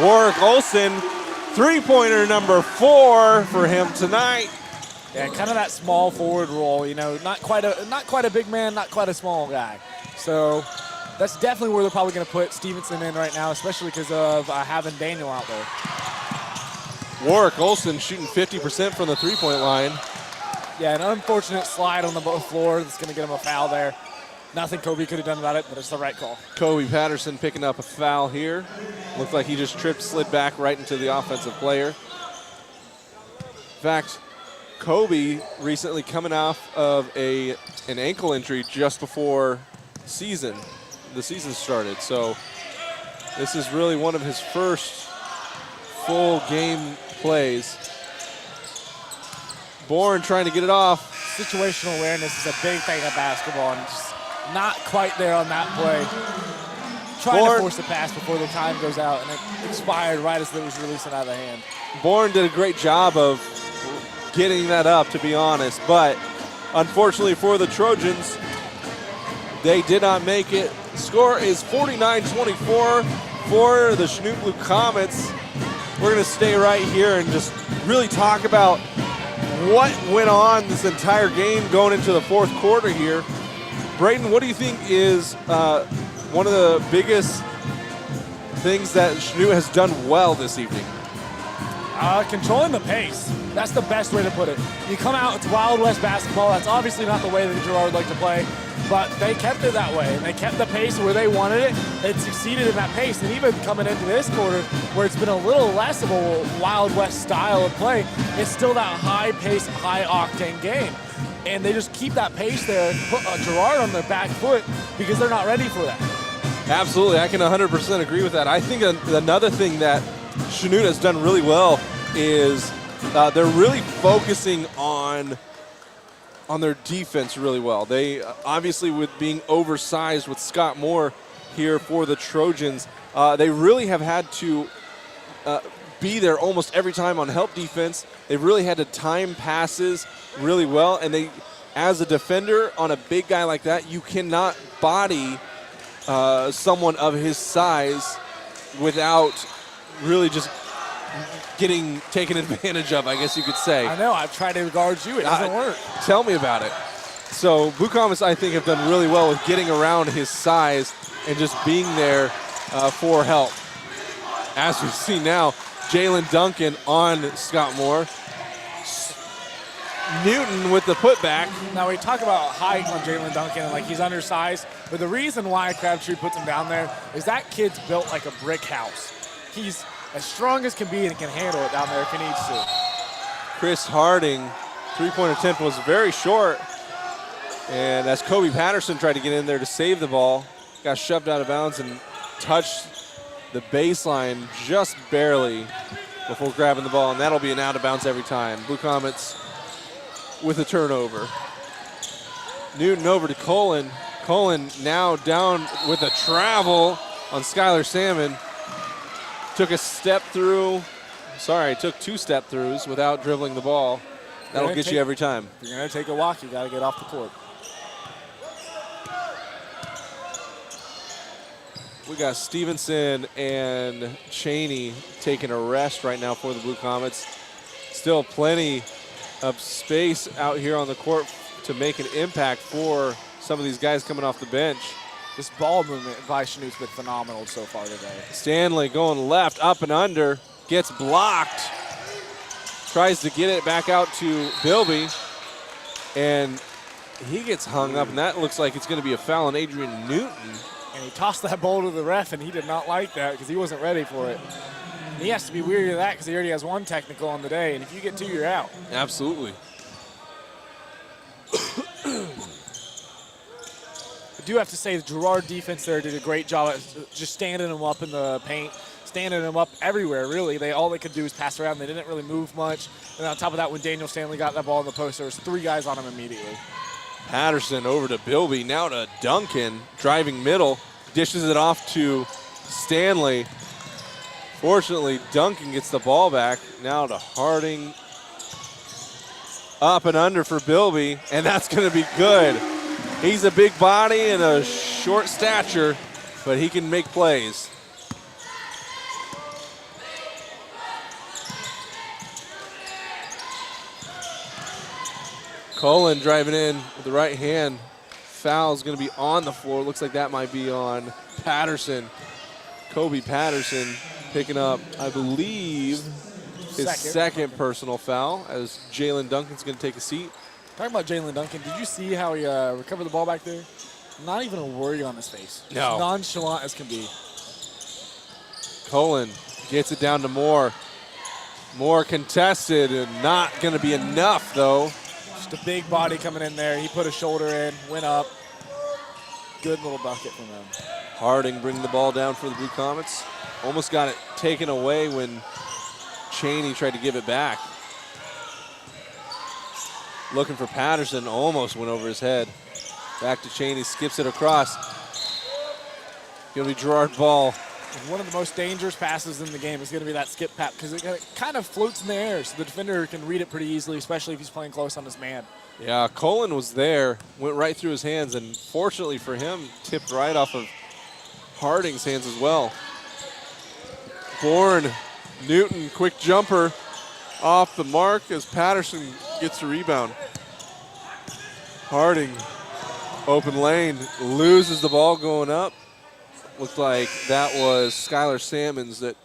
Warwick Olson, three-pointer number 4 for him tonight. Yeah, kind of that small forward role, you know, not quite a big man, not quite a small guy. So that's definitely where they're probably going to put Stevenson in right now, especially because of having Daniel out there. Warwick Olson shooting 50% from the three-point line. Yeah, an unfortunate slide on the floor that's going to get him a foul there. Nothing Kobe could have done about it, but it's the right call. Kobe Patterson picking up a foul here. Looks like he just tripped, slid back right into the offensive player. In fact, Kobe recently coming off of an ankle injury just before the season started. So this is really one of his first full game plays. Bourne trying to get it off. Situational awareness is a big thing in basketball, and just not quite there on that play. Trying to force the pass before the time goes out, and it expired right as it was releasing out of the hand. Bourne did a great job of getting that up, to be honest, but unfortunately for the Trojans, they did not make it. The score is 49-24 for the Chanute Blue Comets. We're going to stay right here and just really talk about what went on this entire game going into the fourth quarter here. Braden, what do you think is one of the biggest things that Chanute has done well this evening? Controlling the pace. That's the best way to put it. You come out, it's Wild West basketball. That's obviously not the way that Girard like to play, but they kept it that way, and they kept the pace where they wanted it. They succeeded in that pace, and even coming into this quarter, where it's been a little less of a Wild West style of play, it's still that high-pace, high-octane game. And they just keep that pace there, put Girard on their back foot because they're not ready for that. Absolutely, I can 100% agree with that. I think another thing that Chanute has done really well is they're really focusing on their defense really well. They obviously, with being oversized with Scott Moore here for the Trojans, they really have had to be there almost every time on help defense. They've really had to time passes really well, and they, as a defender on a big guy like that, you cannot body someone of his size without really just getting taken advantage of, I guess you could say. I know, I've tried to guard you, it doesn't work. Tell me about it. So Blue Comets, I think, have done really well with getting around his size and just being there for help. As we see now, Jalen Duncan on Scott Moore. Newton with the putback. Now we talk about height on Jalen Duncan, and like he's undersized, but the reason why Crabtree puts him down there is that kid's built like a brick house. He's as strong as can be and can handle it down there if he needs to. Chris Harding, three-point attempt was very short. And as Kobe Patterson tried to get in there to save the ball, got shoved out of bounds and touched the baseline just barely before grabbing the ball, and that'll be an out of bounds every time. Blue Comets with a turnover. Newton over to Colin. Colin now down with a travel on Skylar Salmon. Took a step through. Sorry, took 2 step throughs without dribbling the ball. That'll get you every time. If you're going to take a walk, you got to get off the court. We got Stevenson and Cheney taking a rest right now for the Blue Comets. Still plenty of space out here on the court to make an impact for some of these guys coming off the bench. This ball movement by Chanute's been phenomenal so far today. Stanley going left, up and under, gets blocked. Tries to get it back out to Bilby, and he gets hung up, and that looks like it's going to be a foul on Adrian Newton. And he tossed that ball to the ref, and he did not like that because he wasn't ready for it. And he has to be weary of that because he already has one technical on the day, and if you get two, you're out. Absolutely. I do have to say the Girard defense there did a great job at just standing him up in the paint, standing him up everywhere, really. All they could do was pass around. They didn't really move much. And on top of that, when Daniel Stanley got that ball in the post, there was 3 guys on him immediately. Patterson over to Bilby, now to Duncan, driving middle, dishes it off to Stanley. Fortunately, Duncan gets the ball back. Now to Harding. Up and under for Bilby, and that's going to be good. He's a big body and a short stature, but he can make plays. Cullen driving in with the right hand. Foul is going to be on the floor. Looks like that might be on Patterson. Kobe Patterson picking up, I believe, his second personal foul, as Jalen Duncan's going to take a seat. Talking about Jalen Duncan, did you see how he recovered the ball back there? Not even a worry on his face. No. Just nonchalant as can be. Cullen gets it down to Moore. Moore contested and not going to be enough, though. Just a big body coming in there. He put a shoulder in, went up. Good little bucket from him. Harding bringing the ball down for the Blue Comets. Almost got it taken away when Chaney tried to give it back. Looking for Patterson, almost went over his head. Back to Chaney, skips it across. Gonna be Girard ball. One of the most dangerous passes in the game is gonna be that skip pat because it kind of floats in the air, so the defender can read it pretty easily, especially if he's playing close on his man. Yeah, Cullen was there, went right through his hands, and fortunately for him, tipped right off of Harding's hands as well. Bourne, Newton, quick jumper off the mark as Patterson gets a rebound. Harding, open lane, loses the ball going up. Looked like that was Skylar Salmons that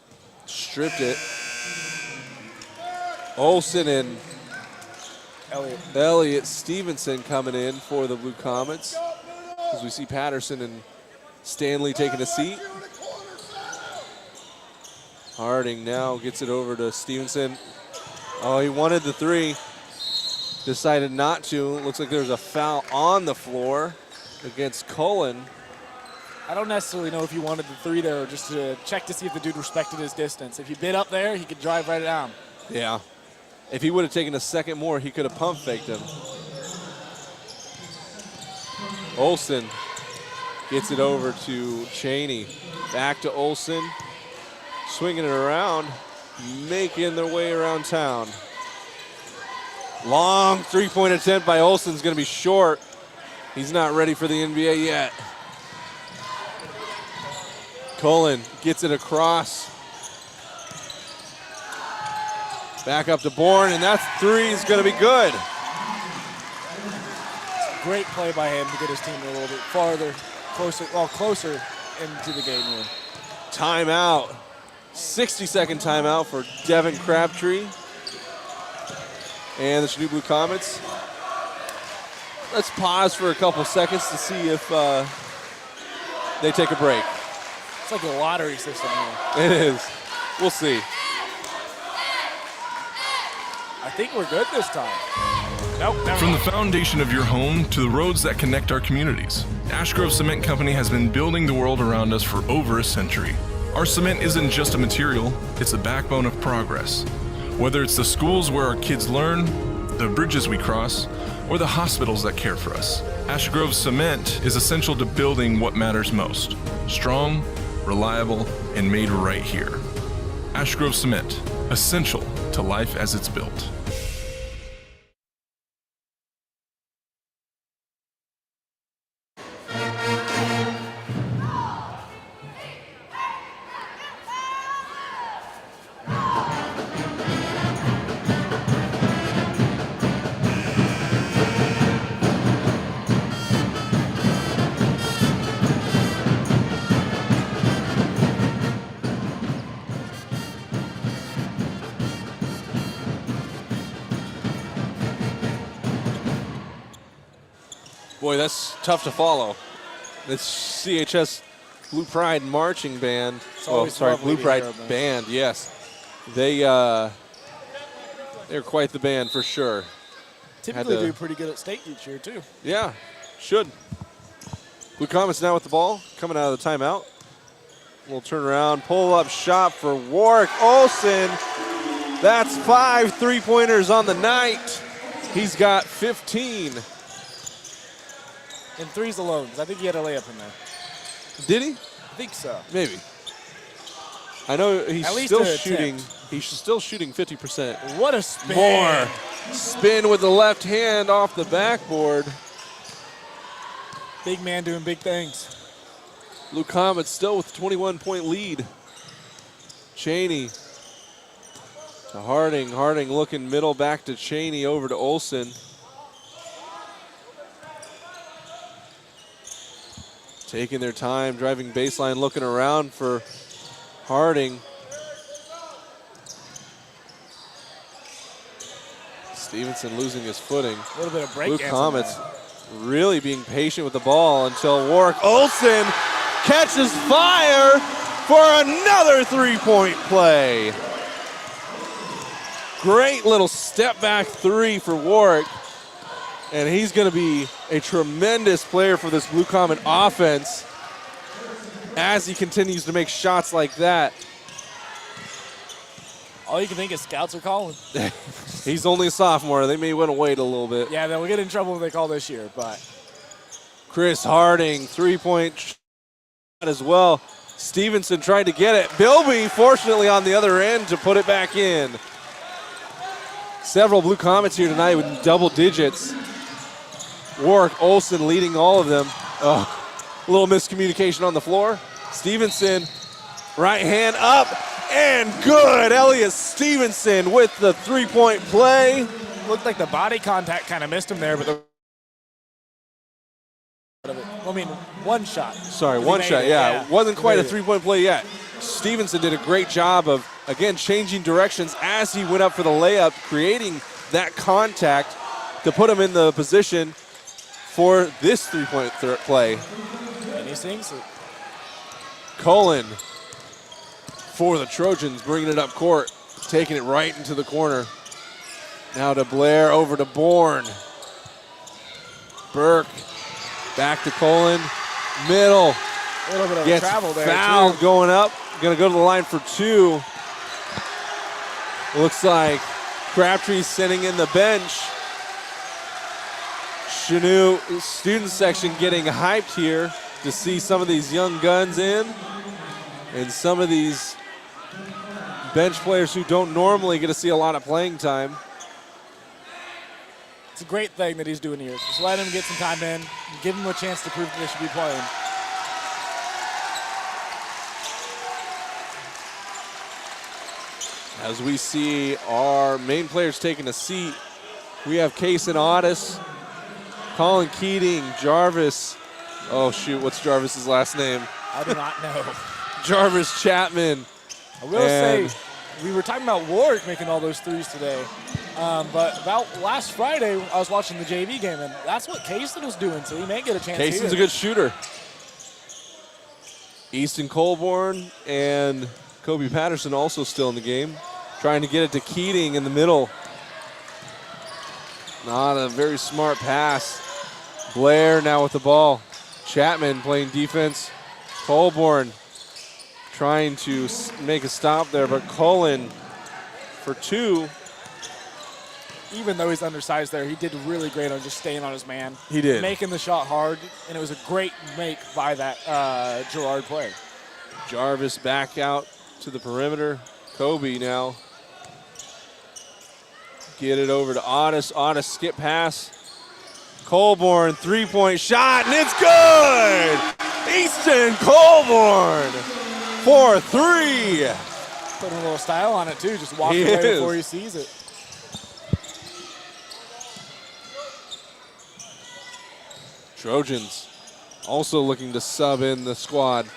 stripped it. Olsen and Elliott Stevenson coming in for the Blue Comets, as we see Patterson and Stanley taking a seat. Harding now gets it over to Stevenson. Oh, he wanted the 3, decided not to. Looks like there's a foul on the floor against Cullen. I don't necessarily know if he wanted the 3 there or just to check to see if the dude respected his distance. If he bit up there, he could drive right down. Yeah. If he would have taken a second more, he could have pump faked him. Olsen gets it over to Chaney. Back to Olsen. Swinging it around, making their way around town. Long 3-point attempt by Olsen's going to be short. He's not ready for the NBA yet. Cullen gets it across. Back up to Bourne, and that 3 is going to be good. Great play by him to get his team a little bit farther, closer into the game here. Timeout. 60-second timeout for Devin Crabtree and the Chanute Blue Comets. Let's pause for a couple seconds to see if they take a break. It's like a lottery system here. It is. We'll see. I think we're good this time. Nope, never From mind. the foundation of your home to the roads that connect our communities, Ash Grove Cement Company has been building the world around us for over a century. Our cement isn't just a material, it's the backbone of progress. Whether it's the schools where our kids learn, the bridges we cross, or the hospitals that care for us, Ash Grove Cement is essential to building what matters most. Strong, reliable, and made right here. Ash Grove Cement, essential to life as it's built. Boy, that's tough to follow. It's CHS Blue Pride Marching Band. Oh, sorry, Blue Pride Band, yes. They're quite the band for sure. Typically do pretty good at state each year, too. Yeah, should. Blue Comets now with the ball, coming out of the timeout. We'll turn around, pull-up shot for Warwick Olson. That's 5 3-pointers on the night. He's got 15. In threes alone, because I think he had a layup in there. Did he? I think so. Maybe. I know he's At least still an shooting. attempt. He's still shooting 50%. What a spin. More. Spin with the left hand off the backboard. Big man doing big things. Blue Comets still with a 21-point lead. Cheney to Harding. Harding looking middle back to Cheney over to Olson. Taking their time, driving baseline, looking around for Harding. Stevenson losing his footing. A little bit of break. Blue Comets really being patient with the ball until Warwick Olson catches fire for another three-point play. Great little step back three for Warwick. And he's going to be a tremendous player for this Blue Comet offense as he continues to make shots like that. All you can think is scouts are calling. He's only a sophomore. They may want to wait a little bit. Yeah, they'll get in trouble if they call this year, but. Chris Harding, three-point shot as well. Stevenson tried to get it. Bilby, fortunately, on the other end to put it back in. Several Blue Comets here tonight with double digits. Warwick Olson leading all of them. Oh, a little miscommunication on the floor. Stevenson, right hand up and good. Elliot Stevenson with the three-point play. Looked like the body contact kind of missed him there, but one shot. Sorry, one shot, yeah. Wasn't quite a three-point play yet. Stevenson did a great job of, again, changing directions as he went up for the layup, creating that contact to put him in the position for this three-point play. And he sings it. Cullen for the Trojans, bringing it up court, taking it right into the corner. Now to Blair, over to Bourne. Burke, back to Cullen, middle. A little bit of Gets travel there, fouled too. going up. Going to go to the line for two. Looks like Crabtree's sitting in the bench. Chanute student section getting hyped here to see some of these young guns in and some of these bench players who don't normally get to see a lot of playing time. It's a great thing that he's doing here. Just let him get some time in, give him a chance to prove that they should be playing. As we see our main players taking a seat, we have Case and Otis, Colin Keating, Jarvis. Oh, shoot, what's Jarvis's last name? I do not know. Jarvis Chapman. I will say, we were talking about Warwick making all those threes today, but about last Friday, I was watching the JV game, and that's what Kaysen was doing, so he may get a chance here. Kaysen's a good shooter. Easton Colborn and Kobe Patterson also still in the game, trying to get it to Keating in the middle. Not a very smart pass. Blair now with the ball. Chapman playing defense. Colborn trying to make a stop there, but Cullen for two. Even though he's undersized there, he did really great on just staying on his man. He did. Making the shot hard, and it was a great make by that Girard player. Jarvis back out to the perimeter. Kobe now. Get it over to Otis. Otis skip pass. Colborn, three-point shot, and it's good! Easton Colborn for three. Putting a little style on it, too. Just walking away before he sees it. Trojans also looking to sub in the squad.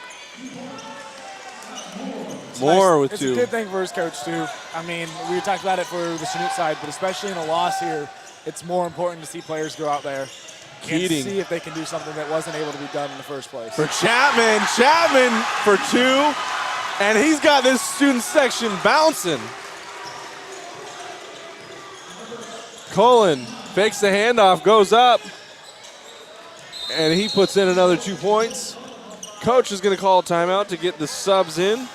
More with two. It's a good thing for his coach, too. I mean, we talked about it for the Chanute side, but especially in a loss here, it's more important to see players go out there Keating. and see if they can do something that wasn't able to be done in the first place. For Chapman for 2, and he's got this student section bouncing. Cullen fakes the handoff, goes up, and he puts in another 2 points. Coach is going to call a timeout to get the subs in.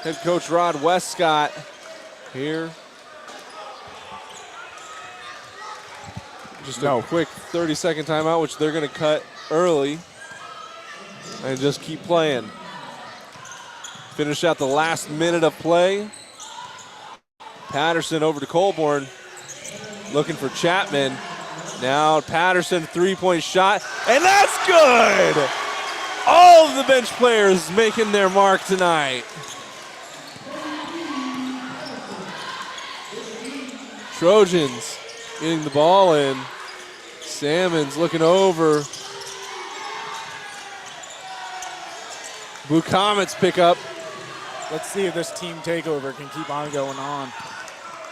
Head coach Rod Westcott here. Just a quick 30-second timeout, which they're going to cut early and just keep playing. Finish out the last minute of play. Patterson over to Colborne, looking for Chapman. Now Patterson, 3-point shot, and that's good! All of the bench players making their mark tonight. Trojans getting the ball in. Salmons looking over. Blue Comets pick up. Let's see if this team takeover can keep on going on.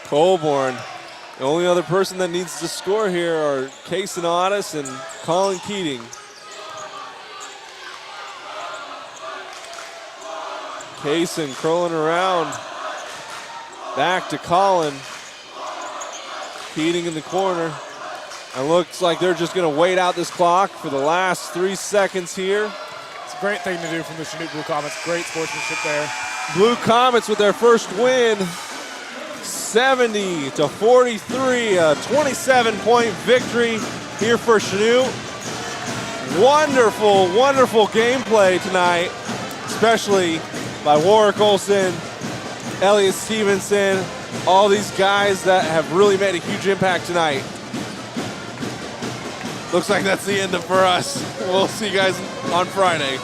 Colborne. The only other person that needs to score here are Case and Otis and Colin Keating. Kaysen curling around. Back to Colin. Keating in the corner. And looks like they're just going to wait out this clock for the last 3 seconds here. It's a great thing to do from the Chanute Blue Comets. Great sportsmanship there. Blue Comets with their first win. 70-43, a 27-point victory here for Chanute. Wonderful, wonderful gameplay tonight, especially by Warwick Olson, Elliott Stevenson, all these guys that have really made a huge impact tonight. Looks like that's the end for us. We'll see you guys on Friday.